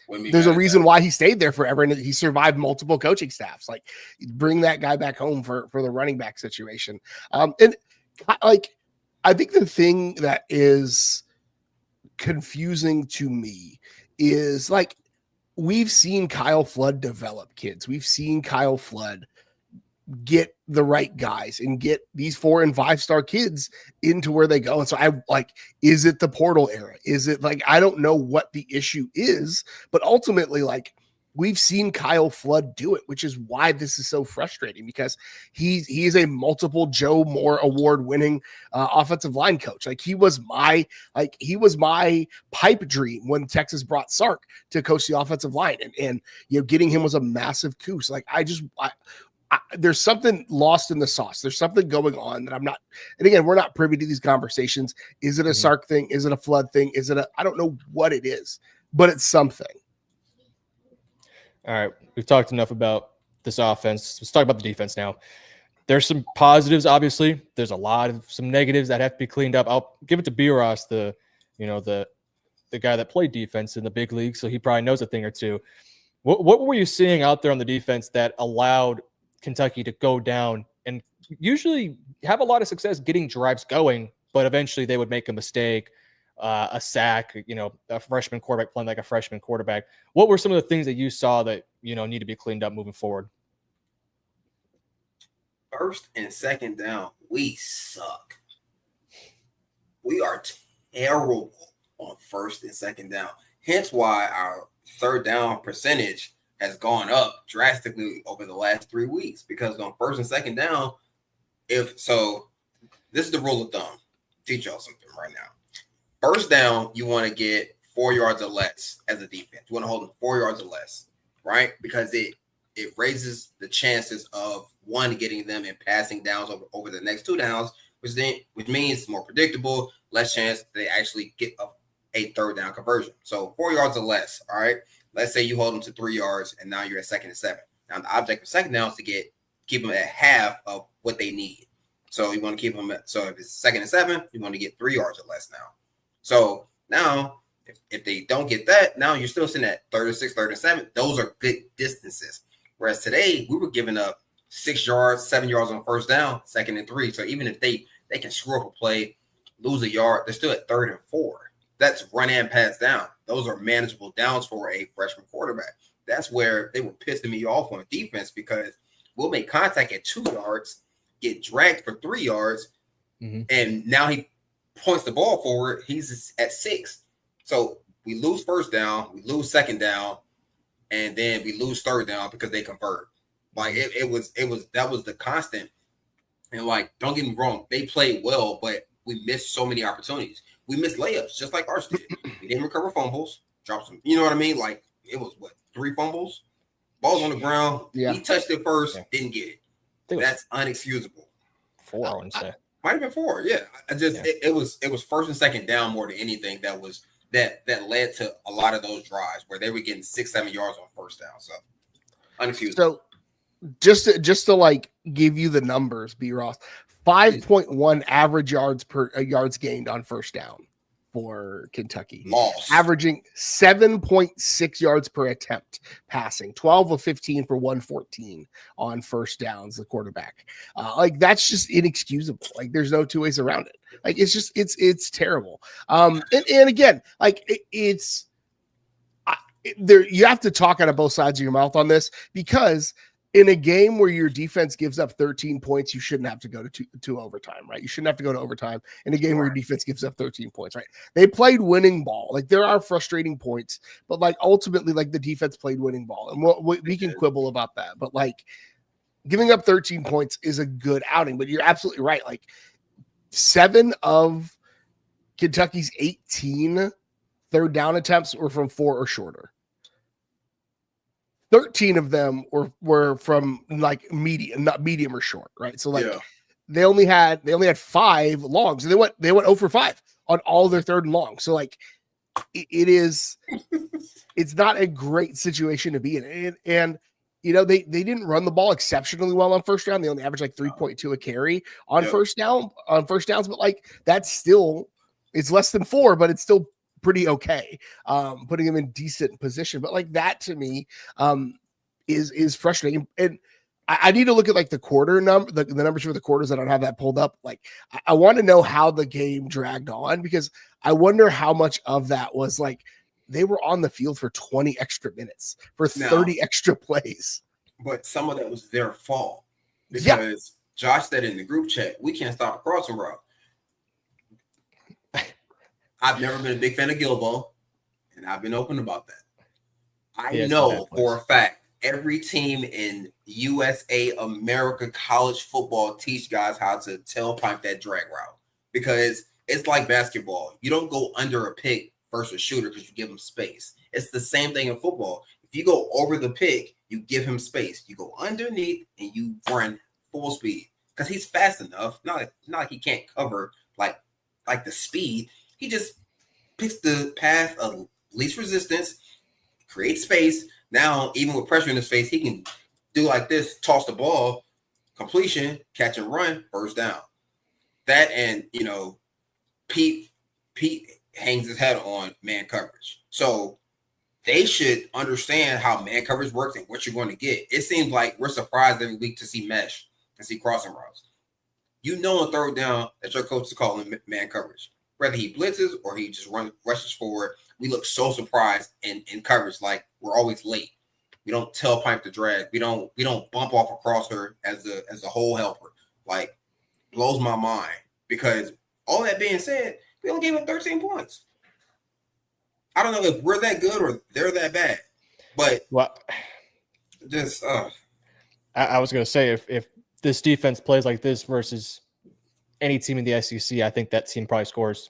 there's a reason why he stayed there forever, and he survived multiple coaching staffs. Like bring that guy back home for the running back situation. And like I think the thing that is confusing to me is like we've seen Kyle Flood develop kids. We've seen Kyle Flood get the right guys and get these 4 and 5-star kids into where they go. And so I like, is it the portal era? Is it like, I don't know what the issue is, but ultimately like we've seen Kyle Flood do it, which is why this is so frustrating, because he is a multiple Joe Moore award winning offensive line coach. Like he was my pipe dream when Texas brought Sark to coach the offensive line, and getting him was a massive coup. So like there's something lost in the sauce. There's something going on that I'm not, and again, we're not privy to these conversations. Is it a Sark thing? Is it a Flood thing? Is it I don't know what it is, but it's something. All right. We've talked enough about this offense. Let's talk about the defense now. There's some positives, obviously. There's a lot of some negatives that have to be cleaned up. I'll give it to B. Ross, the guy that played defense in the big league, so he probably knows a thing or two. What were you seeing out there on the defense that allowed Kentucky to go down and usually have a lot of success getting drives going, but eventually they would make a mistake, a sack, a freshman quarterback playing like a freshman quarterback? What were some of the things that you saw that, need to be cleaned up moving forward? First and second down, we suck. We are terrible on first and second down. Hence why our third down percentage has gone up drastically over the last 3 weeks, because on first and second down, this is the rule of thumb. Teach y'all something right now. First down, you want to get 4 yards or less as a defense. You want to hold them 4 yards or less, right? Because it raises the chances of one getting them in passing downs over the next 2 downs, which means it's more predictable, less chance they actually get a third down conversion. So 4 yards or less, all right? Let's say you hold them to 3 yards, and now you're at 2nd and 7. Now the object of second down is to keep them at half of what they need. So you want to keep them so if it's 2nd and 7, you want to get 3 yards or less now. So now if they don't get that, now you're still sitting at 3rd and 6, 3rd and 7. Those are good distances. Whereas today we were giving up 6 yards, 7 yards on first down, 2nd and 3. So even if they can screw up a play, lose a yard, they're still at 3rd and 4. That's run and pass down. Those are manageable downs for a freshman quarterback. That's where they were pissing me off on defense, because we'll make contact at 2 yards, get dragged for 3 yards, and now he points the ball forward. He's at 6. So we lose first down, we lose second down, and then we lose third down because they convert. Like that was the constant. And like, don't get me wrong, they played well, but we missed so many opportunities. We missed layups, just like ours did. We didn't recover fumbles, dropped some. You know what I mean? Like it was 3 fumbles, balls on the ground. Yeah. He touched it first, didn't get it. That's unexcusable. 4, I wouldn't say. Might have been 4. Yeah, it was first and second down more than anything that led to a lot of those drives where they were getting 6-7 yards on first down. So unexcusable. So just to like give you the numbers, B. Ross, 5.1 average yards gained on first down for Kentucky, Lost. averaging 7.6 yards per attempt passing, 12 of 15 for 114 on first downs, the quarterback. Like, that's just inexcusable. Like, there's no two ways around it. Like, it's terrible. And again, like, you have to talk out of both sides of your mouth on this, because in a game where your defense gives up 13 points, you shouldn't have to go to overtime, right? You shouldn't have to go to overtime in a game where your defense gives up 13 points, right? They played winning ball. Like, there are frustrating points, but like, ultimately, like, the defense played winning ball, and we can quibble about that, but like, giving up 13 points is a good outing. But you're absolutely right. Like, 7 of Kentucky's 18 third down attempts were from 4 or shorter. 13 of them were from like medium, not medium or short, right? So like, they only had 5 longs, and they went 0 for 5 on all their third and long. So like, it's not a great situation to be in. And you know, they didn't run the ball exceptionally well on first down. They only averaged like 3.2 a carry on first downs, but like, that's still, it's less than 4, but it's still pretty okay, putting him in decent position. But like, that to me is frustrating. And I need to look at like the quarter number, the numbers for the quarters. I don't have that pulled up. Like, I want to know how the game dragged on, because I wonder how much of that was like they were on the field for 20 extra minutes, for 30 extra plays. But some of that was their fault, because Josh said in the group chat, we can't stop a crossing route. I've never been a big fan of Gilbo, and I've been open about that. I know for a fact every team in USA America college football teach guys how to tailpipe that drag route, because it's like basketball. You don't go under a pick versus a shooter because you give him space. It's the same thing in football. If you go over the pick, you give him space. You go underneath and you run full speed, because he's fast enough. Not like he can't cover like the speed. He just picks the path of least resistance, creates space. Now, even with pressure in his face, he can do like this, toss the ball, completion, catch and run, first down. That, and, you know, Pete hangs his head on man coverage. So they should understand how man coverage works and what you're going to get. It seems like we're surprised every week to see mesh and see crossing routes. You know, on third down that your coach is calling man coverage. Whether he blitzes or he just rushes forward, we look so surprised in coverage, like we're always late. We don't tailpipe the drag. We don't bump off across her as a whole helper. Like, blows my mind, because all that being said, we only gave up 13 points. I don't know if we're that good or they're that bad, but just I was going to say, if this defense plays like this versus any team in the SEC, I think that team probably scores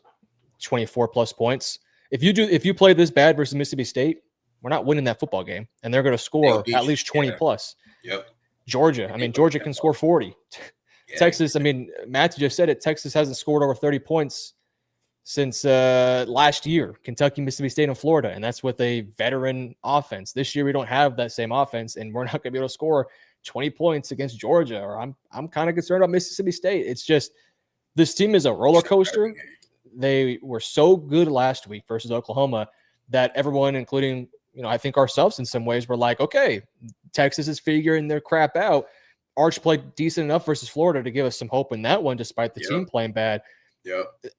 24 plus points. If you play this bad versus Mississippi State, we're not winning that football game, and they're going to score at least 20 plus. Yep. Georgia, I mean, Georgia can score 40. Texas, I mean, Matthew just said it. Texas hasn't scored over 30 points since last year. Kentucky, Mississippi State, and Florida, and that's with a veteran offense. This year, we don't have that same offense, and we're not going to be able to score 20 points against Georgia. Or I'm kind of concerned about Mississippi State. It's just, this team is a roller coaster. They were so good last week versus Oklahoma that everyone, including, you know, I think ourselves in some ways, were like, okay, Texas is figuring their crap out. Arch played decent enough versus Florida to give us some hope in that one, despite the team playing bad.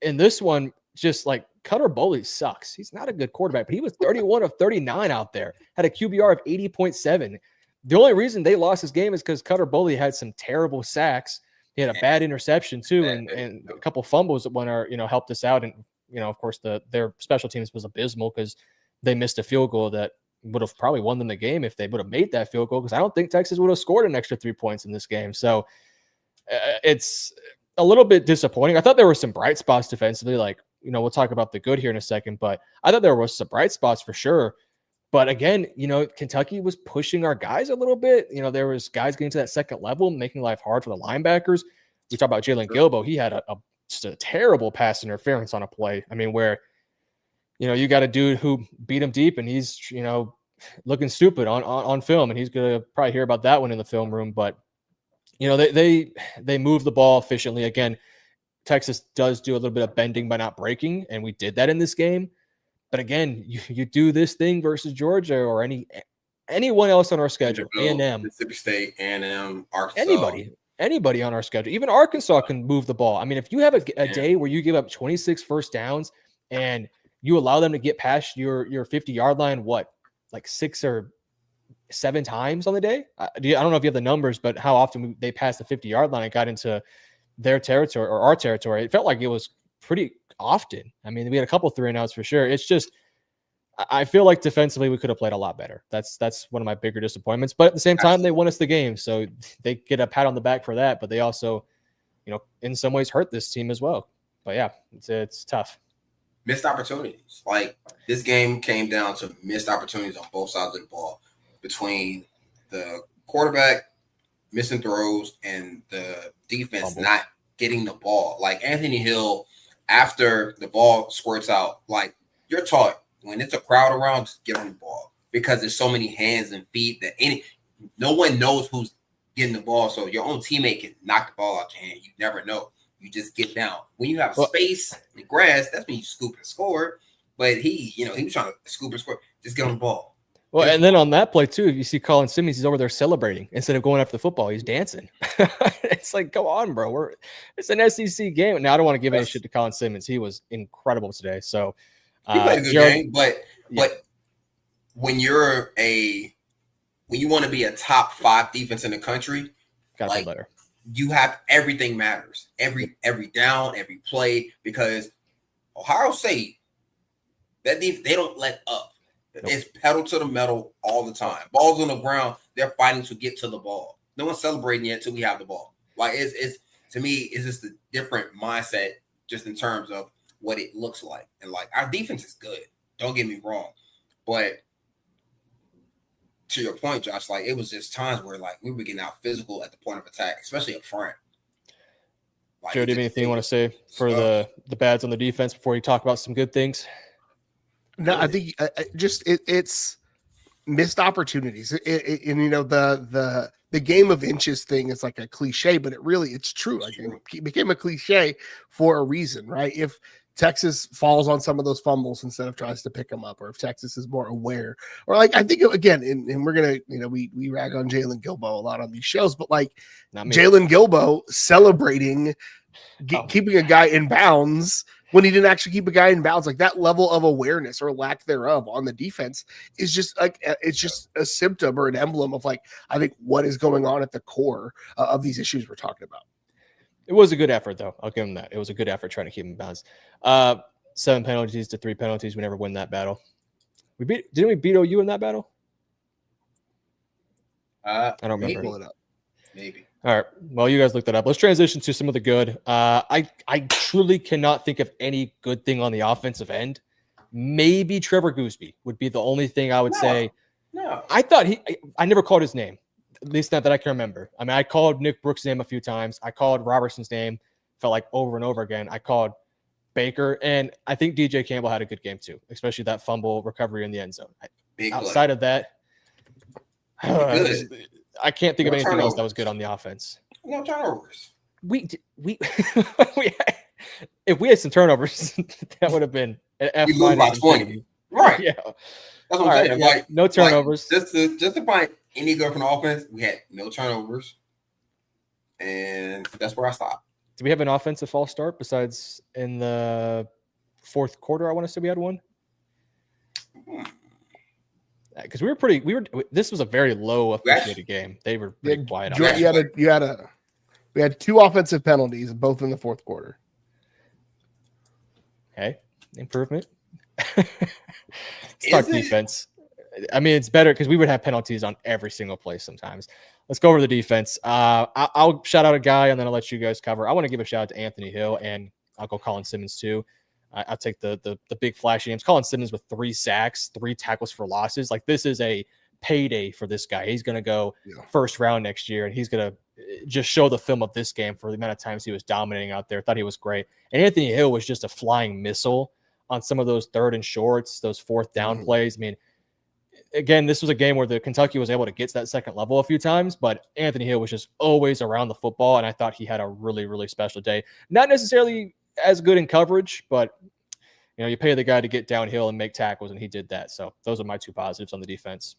In this one, just like, Cutter Boley sucks. He's not a good quarterback, but he was 31 of 39 out there, had a QBR of 80.7. The only reason they lost this game is because Cutter Boley had some terrible sacks. He had a bad interception too, and a couple fumbles that helped us out. And, you know, of course, their special teams was abysmal because they missed a field goal that would have probably won them the game if they would have made that field goal, because I don't think Texas would have scored an extra 3 points in this game. So it's a little bit disappointing. I thought there were some bright spots defensively. Like, you know, we'll talk about the good here in a second, but I thought there was some bright spots for sure. But again, you know, Kentucky was pushing our guys a little bit. You know, there was guys getting to that second level, making life hard for the linebackers. We talk about Jalen Gilbo. He had just a terrible pass interference on a play. I mean, where, you know, you got a dude who beat him deep, and he's, you know, looking stupid on film, and he's going to probably hear about that one in the film room. But, you know, they move the ball efficiently. Again, Texas does do a little bit of bending by not breaking, and we did that in this game. But again, you do this thing versus Georgia or anyone else on our schedule, A&M, Mississippi State, A&M, Arkansas. Anybody on our schedule, even Arkansas can move the ball. I mean, if you have a day where you give up 26 first downs and you allow them to get past your 50-yard line, like 6 or 7 times on the day? I don't know if you have the numbers, but how often they passed the 50-yard line and got into their territory or our territory. It felt like it was pretty often. I mean, we had a couple 3-and-outs for sure. It's just, I feel like defensively we could have played a lot better. That's one of my bigger disappointments. But at the same time, they won us the game, so they get a pat on the back for that. But they also, in some ways hurt this team as well. But yeah, it's tough. Missed opportunities. Like, this game came down to missed opportunities on both sides of the ball, between the quarterback missing throws and the defense not getting the ball. Like, Anthony Hill, after the ball squirts out, like, you're taught when it's a crowd around, just get on the ball, because there's so many hands and feet that no one knows who's getting the ball. So your own teammate can knock the ball out your hand. You never know. You just get down. When you have space and grass, that's when you scoop and score. But he was trying to scoop and score. Just get on the ball. Well, and then on that play too, you see Colin Simmons, he's over there celebrating instead of going after the football. He's dancing. It's like, go on, bro. It's an SEC game. Now, I don't want to give any shit to Colin Simmons. He was incredible today. So he played a good game, but when you want to be a top 5 defense in the country, gotta play better. You have everything matters. Every down, every play, because Ohio State, they don't let up. It's pedal to the metal all the time. Balls on the ground, they're fighting to get to the ball. No one's celebrating yet until we have the ball. Like, it's to me, it's just a different mindset, just in terms of what it looks like. And like, our defense is good. Don't get me wrong, but to your point, Josh, like, it was just times where, like, we were getting out physical at the point of attack, especially up front. Like, Joe, do you have anything you want to say for the bads on the defense before you talk about some good things? No, I think it's missed opportunities. The game of inches thing is like a cliche, but it's true. Like, it became a cliche for a reason, right? If Texas falls on some of those fumbles instead of tries to pick them up, or if Texas is more aware, or like, I think again, and we're gonna, we rag on Jalen Gilbo a lot on these shows, but like Jalen Gilbo celebrating keeping a guy in bounds when he didn't actually keep a guy in bounds, like, that level of awareness or lack thereof on the defense is just like, it's just a symptom or an emblem of, like, I think what is going on at the core of these issues we're talking about. It was a good effort, though. I'll give him that. It was a good effort trying to keep him in bounds. 7 penalties to 3 penalties. We never win that battle. Didn't we beat OU in that battle? I don't remember. Pull it up. Maybe. All right. Well, you guys looked that up. Let's transition to some of the good. I truly cannot think of any good thing on the offensive end. Maybe Trevor Gooseby would be the only thing I would say. No. I thought I never called his name. At least not that I can remember. I mean, I called Nick Brooks' name a few times. I called Robertson's name, felt like over and over again. I called Baker, and I think DJ Campbell had a good game too, especially that fumble recovery in the end zone. Outside of that, I can't think of anything else that was good on the offense. No turnovers. We if we had some turnovers, that would have been an F minus 20. Right. Yeah. That's what I'm saying. Yeah. Like, no turnovers. Like, just to find any good from the offense, we had no turnovers. And that's where I stopped. Do we have an offensive false start besides in the fourth quarter? I want to say we had one. Because this was a very low officiated game. They were pretty quiet. We had 2 offensive penalties, both in the fourth quarter. Okay, improvement. Let's talk defense. I mean, it's better because we would have penalties on every single play sometimes. Let's go over the defense. I'll shout out a guy, and then I'll let you guys cover. I want to give a shout out to Anthony Hill, and I'll go Colin Simmons too. I'll take the big flashy names. Colin Simmons with 3 sacks, 3 tackles for losses. Like, this is a payday for this guy. He's going to go first round next year, and he's going to just show the film of this game for the amount of times he was dominating out there. Thought he was great. And Anthony Hill was just a flying missile on some of those 3rd and shorts, those 4th down plays. I mean, again, this was a game where the Kentucky was able to get to that second level a few times, but Anthony Hill was just always around the football, and I thought he had a really, really special day. Not necessarily as good in coverage, but you pay the guy to get downhill and make tackles, and he did that. So those are my two positives on the defense.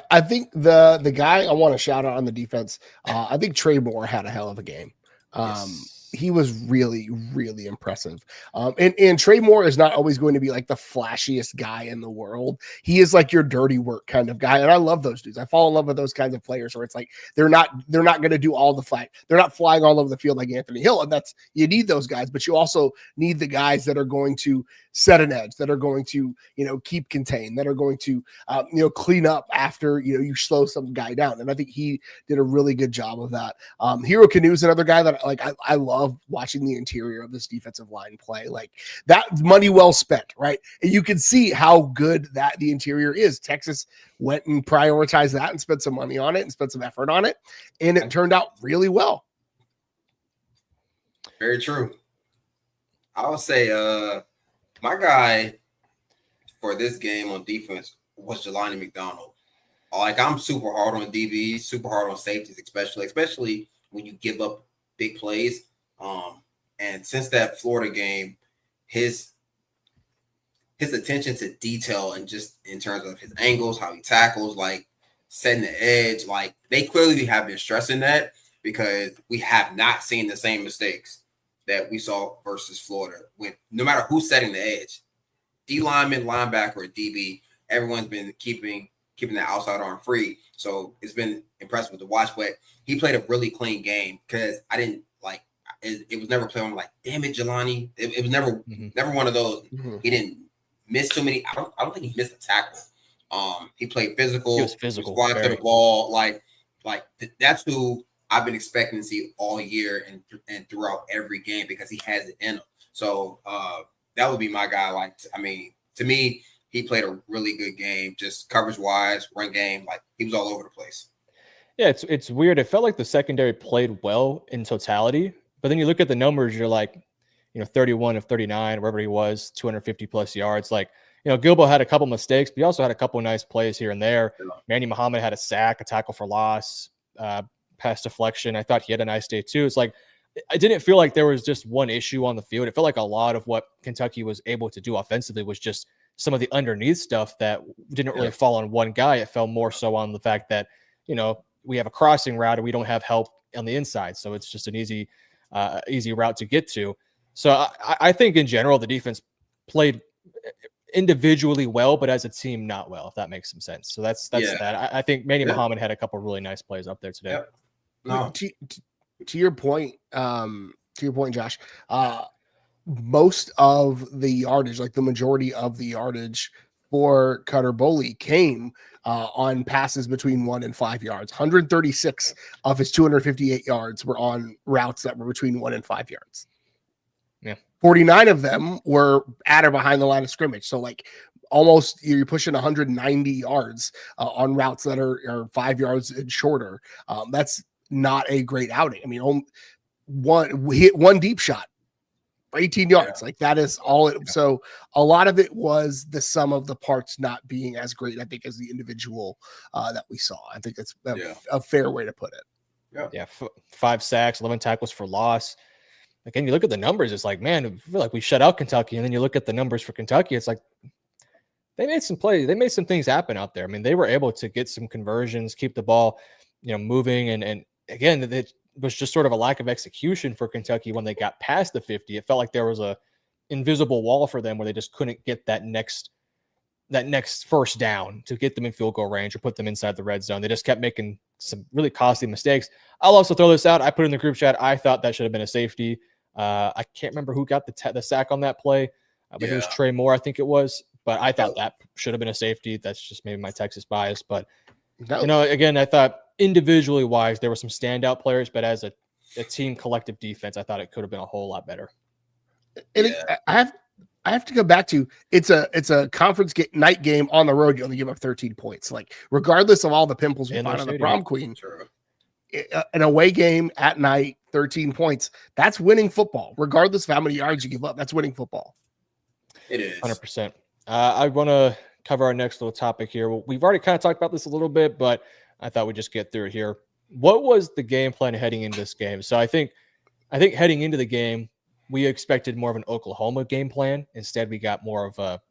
I think the guy I want to shout out on the defense, I think Trey Moore had a hell of a game. Yes. He was really, really impressive. And Trey Moore is not always going to be like the flashiest guy in the world. He is like your dirty work kind of guy. And I love those dudes. I fall in love with those kinds of players where it's like, they're not going to do all the flag. They're not flying all over the field like Anthony Hill. And you need those guys, but you also need the guys that are going to set an edge, that are going to, keep contained, that are going to, clean up after, you slow some guy down. And I think he did a really good job of that. Hero Canoe is another guy that I love watching the interior of this defensive line play. Like, that money well spent, right? And you can see how good that the interior is. Texas went and prioritized that and spent some money on it and spent some effort on it, and it turned out really well. Very true. I would say my guy for this game on defense was Jelani McDonald. Like, I'm super hard on DBs, super hard on safeties, especially when you give up big plays. And since that Florida game, his attention to detail and just in terms of his angles, how he tackles, like setting the edge, like they clearly have been stressing that because we have not seen the same mistakes that we saw versus Florida. When no matter who's setting the edge, D lineman, linebacker, or DB, everyone's been keeping the outside arm free. So it's been impressive to watch. But he played a really clean game because I didn't like it was never playing like, damn it, Jelani. It was never one of those. Mm-hmm. He didn't miss too many. I don't think he missed a tackle. He played physical. He was physical. Squad to the ball. That's who I've been expecting to see all year and throughout every game because he has it in him. So that would be my guy. To me, he played a really good game, just coverage wise, run game. Like, he was all over the place. Yeah, it's weird. It felt like the secondary played well in totality, but then you look at the numbers, you're like, 31 of 39, wherever he was, 250 plus yards. Like, Gilbo had a couple mistakes, but he also had a couple nice plays here and there. Yeah. Manny Muhammad had a sack, a tackle for loss, pass deflection. I thought he had a nice day too. It's like, I didn't feel like there was just one issue on the field. It felt like a lot of what Kentucky was able to do offensively was just some of the underneath stuff that didn't really fall on one guy. It fell more so on the fact that, we have a crossing route and we don't have help on the inside. So it's just an easy route to get to. So I think in general, the defense played individually well, but as a team, not well, if that makes some sense. So that's that. I think Manny Muhammad had a couple really nice plays up there today. Yep. No. To your point, Josh, most of the yardage, like the majority of the yardage for Cutter Boley came on passes between 1 and 5 yards. 136 of his 258 yards were on routes that were between 1 and 5 yards. Yeah. 49 of them were at or behind the line of scrimmage. So like almost you're pushing 190 yards on routes that are 5 yards and shorter. That's not a great outing. I mean, one deep shot, 18 yards. Like, that is all it. So a lot of it was the sum of the parts not being as great, I think, as the individual that we saw. I think that's a fair way to put it. Yeah. 5 sacks, 11 tackles for loss. Again, you look at the numbers, it's like, man, I feel like we shut out Kentucky. And then you look at the numbers for Kentucky, it's like they made some plays. They made some things happen out there. I mean, they were able to get some conversions, keep the ball, moving. And again, it was just sort of a lack of execution for Kentucky when they got past the 50. It felt like there was a invisible wall for them where they just couldn't get that next first down to get them in field goal range or put them inside the red zone. They just kept making some really costly mistakes. I'll also throw this out. I put in the group chat, I thought that should have been a safety. I can't remember who got the sack on that play, but it was Trey Moore, I think it was. But I thought that should have been a safety. That's just maybe my Texas bias. But, again, I thought individually wise, there were some standout players, but as a team collective defense, I thought it could have been a whole lot better. And I have to go back to it's a conference night game on the road. You only give up 13 points. Like, regardless of all the pimples we find on the prom queen, an away game at night, 13 points. That's winning football, regardless of how many yards you give up. That's winning football. It is 100%. I want to cover our next little topic here. Well, we've already kind of talked about this a little bit, but I thought we'd just get through it here. What was the game plan heading into this game? So I think heading into the game, we expected more of an Oklahoma game plan. Instead, we got more of a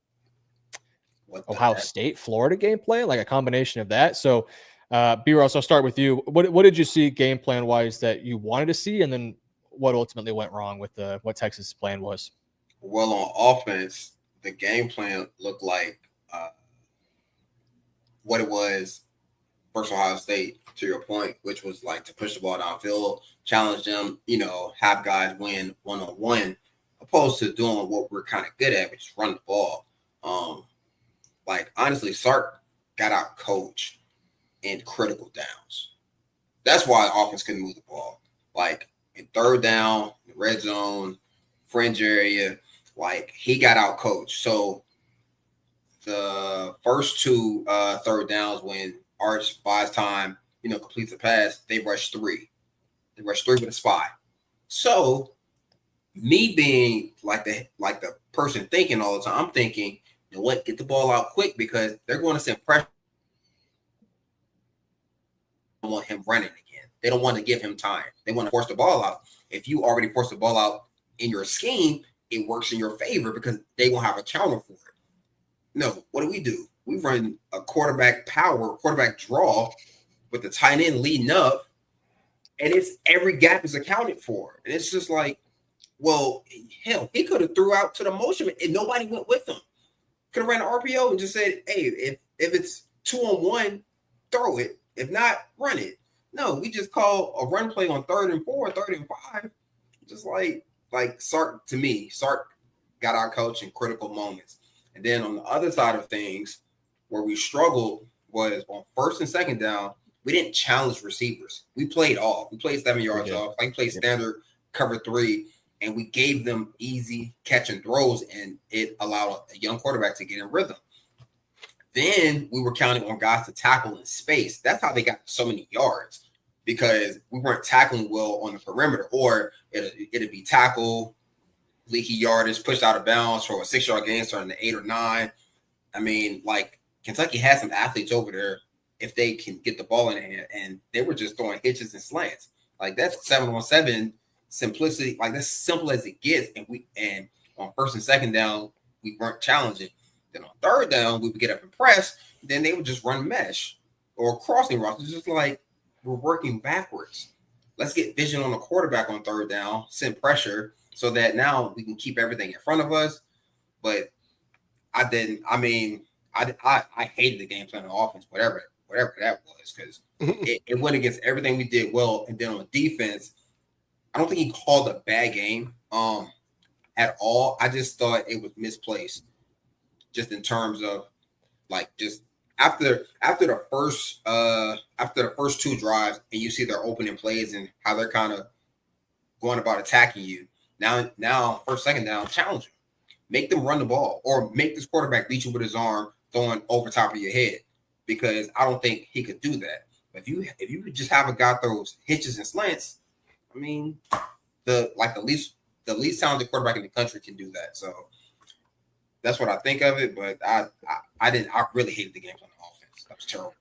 Ohio State, Florida game plan, like a combination of that. So, B-Ross, I'll start with you. What did you see game plan wise that you wanted to see, and then what ultimately went wrong with what Texas' plan was? Well, on offense, the game plan looked like what it was versus Ohio State, to your point, which was like to push the ball downfield, challenge them, have guys win one-on-one, opposed to doing what we're kind of good at, which is run the ball. Like, honestly, Sark got out coach in critical downs. That's why the offense couldn't move the ball. Like, in third down, red zone, fringe area, like, he got out coach. So the first two third downs when Arch buys time, completes a pass, they rush three. They rush three with a spy. So me being like the person thinking all the time, I'm thinking, you know what, get the ball out quick because they're going to send pressure. They don't want him running again. They don't want to give him time. They want to force the ball out. If you already force the ball out in your scheme, it works in your favor because they won't have a counter for it. No, what do? We run a quarterback draw with the tight end leading up, and it's every gap is accounted for. And it's just like, well, hell, he could have threw out to the motion and nobody went with him. Could have ran an RPO and just said, hey, if it's 2-on-1, throw it. If not, run it. No, we just call a run play on 3rd and 4, 3rd and 5. Just like Sark, to me, Sark got our coach in critical moments. And then on the other side of things, where we struggled was on 1st and 2nd down, we didn't challenge receivers. We played off. We played 7 yards off. Like, we played standard cover 3, and we gave them easy catch and throws, and it allowed a young quarterback to get in rhythm. Then we were counting on guys to tackle in space. That's how they got so many yards, because we weren't tackling well on the perimeter, or it'd be tackle, leaky yardage, pushed out of bounds for a 6-yard gain starting to 8 or 9. I mean, like, Kentucky has some athletes over there if they can get the ball in hand, and they were just throwing hitches and slants. Like, that's 7-on-7 simplicity. Like, that's simple as it gets. And on 1st and 2nd down, we weren't challenging. Then on 3rd down, we would get up and press. Then they would just run mesh or crossing routes. It's just like we're working backwards. Let's get vision on the quarterback on 3rd down, send pressure so that now we can keep everything in front of us. But I didn't. I mean, I hated the game plan on offense, whatever that was, because it went against everything we did well. And then on defense, I don't think he called a bad game at all. I just thought it was misplaced, just in terms of like just after the first 2 drives, and you see their opening plays and how they're kind of going about attacking you. Now 1st, 2nd down, challenge them. Make them run the ball, or make this quarterback beat you with his arm, throwing over top of your head, because I don't think he could do that. But if you could just have a guy throws hitches and slants, I mean, the least talented quarterback in the country can do that. So that's what I think of it. But I really hated the game on the offense. That was terrible.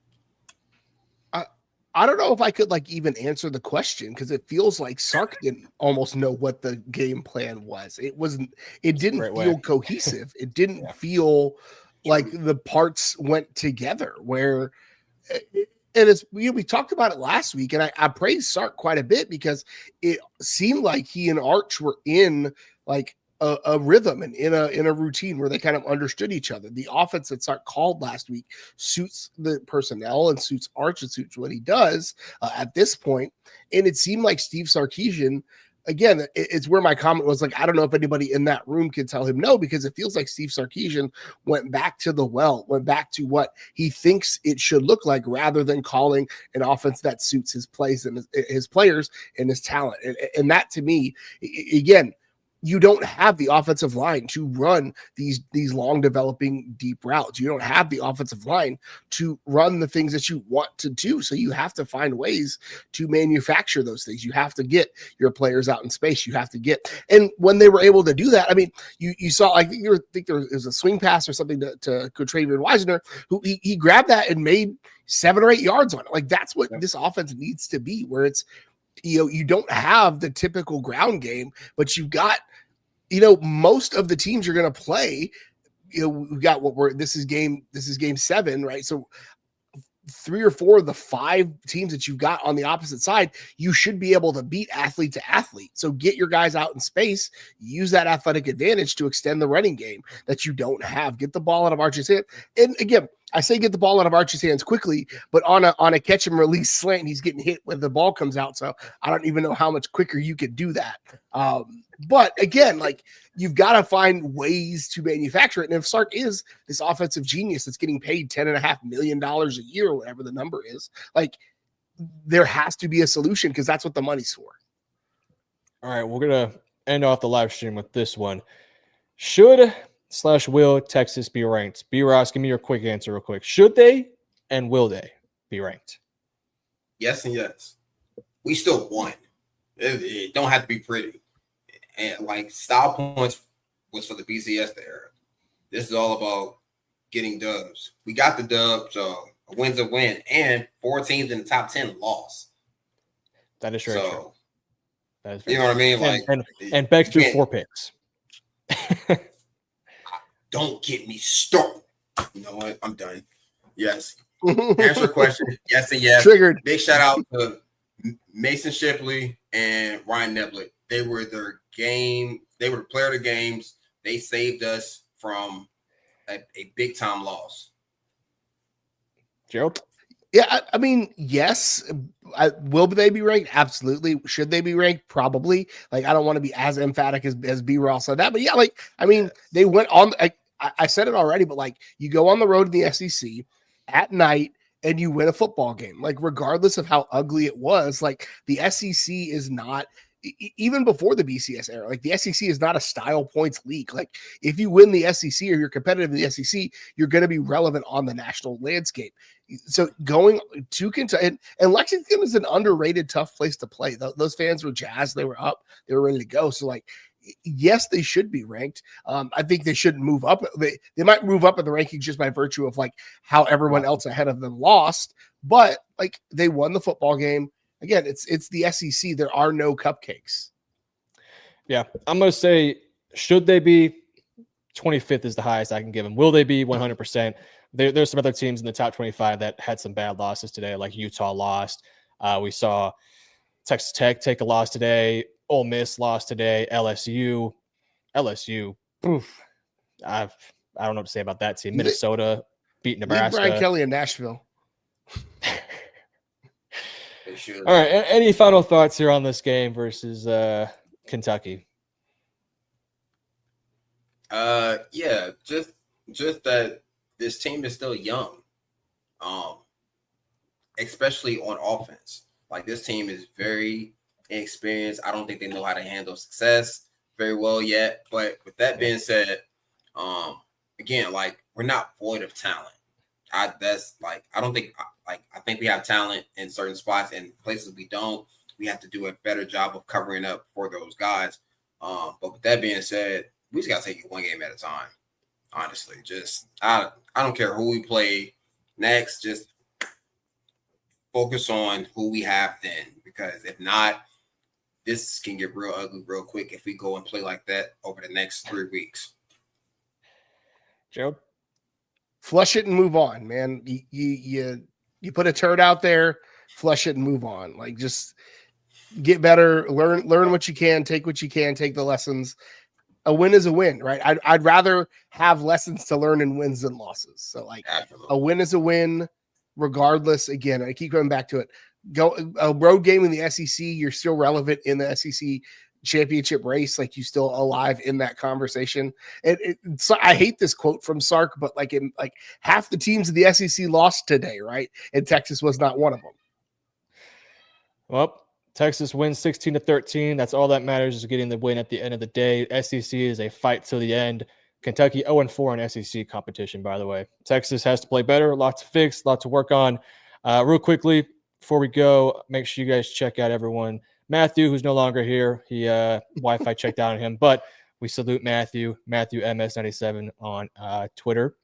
I don't know if I could even answer the question, because it feels like Sark didn't almost know what the game plan was. It didn't feel cohesive. It didn't feel like the parts went together, where and it's we talked about it last week, and I praised Sark quite a bit because it seemed like he and Arch were in like a rhythm and in a routine where they kind of understood each other. The offense that Sark called last week suits the personnel and suits Arch and suits what he does at this point. And it seemed like Steve Sarkisian, again, it's where my comment was like, I don't know if anybody in that room can tell him no, because it feels like Steve Sarkisian went back to went back to what he thinks it should look like, rather than calling an offense that suits his plays and his players and his talent. And that, to me, again, you don't have the offensive line to run these long developing deep routes. You don't have the offensive line to run the things that you want to do. So you have to find ways to manufacture those things. You have to get your players out in space. You have to get, and when they were able to do that, I mean, you saw, I think there was a swing pass or something to Travian Weisner, who he grabbed that and made 7 or 8 yards on it. Like, that's what this offense needs to be, where it's, you don't have the typical ground game, but you've got, most of the teams you're going to play, we've got this is game 7, right? So 3 or 4 of the 5 teams that you've got on the opposite side, you should be able to beat athlete to athlete. So get your guys out in space, use that athletic advantage to extend the running game that you don't have. Get the ball out of Arch's hand. And again, I say get the ball out of Arch's hands quickly, but on a catch and release slant, he's getting hit when the ball comes out. So I don't even know how much quicker you could do that. But again, like, you've got to find ways to manufacture it. And if Sark is this offensive genius that's getting paid $10.5 million a year or whatever the number is, like, there has to be a solution, because that's what the money's for. All right, we're going to end off the live stream with this one. Should/will Texas be ranked? B-Ross, give me your quick answer real quick. Should they and will they be ranked? Yes and yes. We still won. It don't have to be pretty. And like, style points was for the BCS era. This is all about getting dubs. We got the dub, so a win's a win. And 4 teams in the top 10 lost. That is very true. That is you know what I mean? Like, and Beck threw 4 picks. Don't get me started. You know what? I'm done. Yes. Answer your question. Yes and yes. Triggered. Big shout out to Mason Shipley and Ryan Neblett. They were the player of the games. They saved us from a big time loss. Gerald? Yeah, I mean, yes. Will they be ranked? Absolutely. Should they be ranked? Probably. Like, I don't want to be as emphatic as B-Ross on that, but yeah, like, I mean, they went on. I said it already, but like, you go on the road to the SEC at night and you win a football game. Like, regardless of how ugly it was, like, the SEC is not, even before the BCS era, like, the SEC is not a style points league. Like, if you win the SEC or you're competitive in the SEC, you're going to be relevant on the national landscape. So going to Kentucky, and Lexington is an underrated, tough place to play. Those fans were jazzed. They were up. They were ready to go. So, like, yes, they should be ranked. I think they shouldn't move up. They might move up in the rankings just by virtue of, like, how everyone else ahead of them lost. But, like, they won the football game. Again, it's the SEC. There are no cupcakes. Yeah, I'm going to say, should they be? 25th is the highest I can give them. Will they be? 100%. There's some other teams in the top 25 that had some bad losses today, like Utah lost. We saw Texas Tech take a loss today. Ole Miss lost today. LSU, oof, I don't know what to say about that team. Minnesota beat Nebraska. Brian Kelly in Nashville. All right. Any final thoughts here on this game versus Kentucky? Yeah, just that this team is still young, especially on offense. Like, this team is very inexperienced. I don't think they know how to handle success very well yet. But with that being said, again, like, we're not void of talent. I think we have talent in certain spots, and places we don't. We have to do a better job of covering up for those guys. But with that being said, we just got to take it one game at a time. Honestly, just I don't care who we play next. Just focus on who we have then, because if not, this can get real ugly real quick if we go and play like that over the next 3 weeks. Gerald? Flush it and move on, man. You put a turd out there, flush it and move on. Like, just get better, learn what you can, take what you can, take the lessons. A win is a win, right? I'd rather have lessons to learn in wins than losses. So, like, Absolutely. A win is a win, regardless. Again, I keep going back to it. Go a road game in the SEC, you're still relevant in the SEC championship race. Like, you still alive in that conversation. So I hate this quote from Sark, but like half the teams in the SEC lost today, right? And Texas was not one of them. Well, Texas wins 16-13. That's all that matters, is getting the win at the end of the day. SEC is a fight till the end. Kentucky 0-4 in SEC competition, by the way. Texas has to play better, a lot to fix, a lot to work on. Real quickly, before we go, make sure you guys check out everyone. Matthew, who's no longer here, he Wi-Fi checked out on him, but we salute Matthew MS97 on Twitter.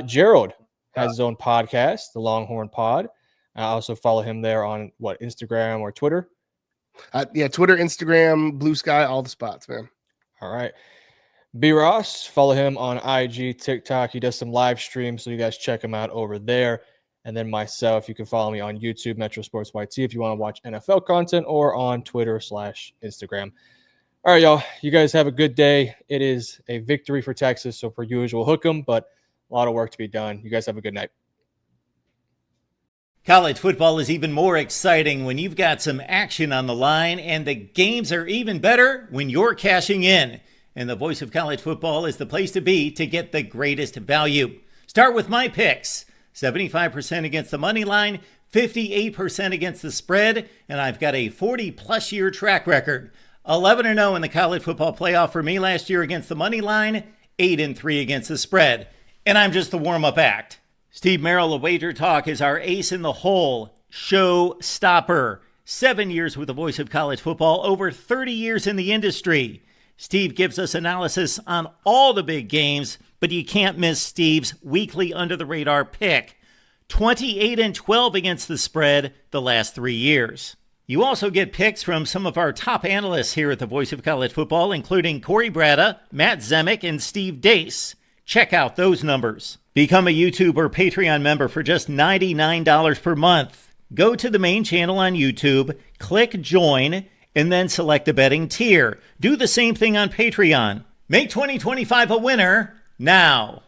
Gerald has his own podcast, the Longhorn Pod. I also follow him there on Instagram or Twitter? Twitter, Instagram, Blue Sky, all the spots, man. All right. B. Ross, follow him on IG, TikTok. He does some live streams, so you guys check him out over there. And then myself, you can follow me on YouTube, Metro Sports YT, if you want to watch NFL content, or on Twitter/Instagram. All right, y'all. You guys have a good day. It is a victory for Texas, so per usual, hook 'em, but a lot of work to be done. You guys have a good night. College football is even more exciting when you've got some action on the line, and the games are even better when you're cashing in. And the Voice of College Football is the place to be to get the greatest value. Start with my picks. 75% against the money line, 58% against the spread, and I've got a 40-plus year track record. 11-0 in the college football playoff for me last year against the money line, 8-3 against the spread. And I'm just the warm-up act. Steve Merrill of Wager Talk is our ace in the hole, show stopper. 7 years with the Voice of College Football, over 30 years in the industry. Steve gives us analysis on all the big games, but you can't miss Steve's weekly under-the-radar pick. 28-12 against the spread the last 3 years. You also get picks from some of our top analysts here at the Voice of College Football, including Corey Bratta, Matt Zemek, and Steve Dace. Check out those numbers. Become a YouTube or Patreon member for just $99 per month. Go to the main channel on YouTube, click join, and then select a betting tier. Do the same thing on Patreon. Make 2025 a winner now.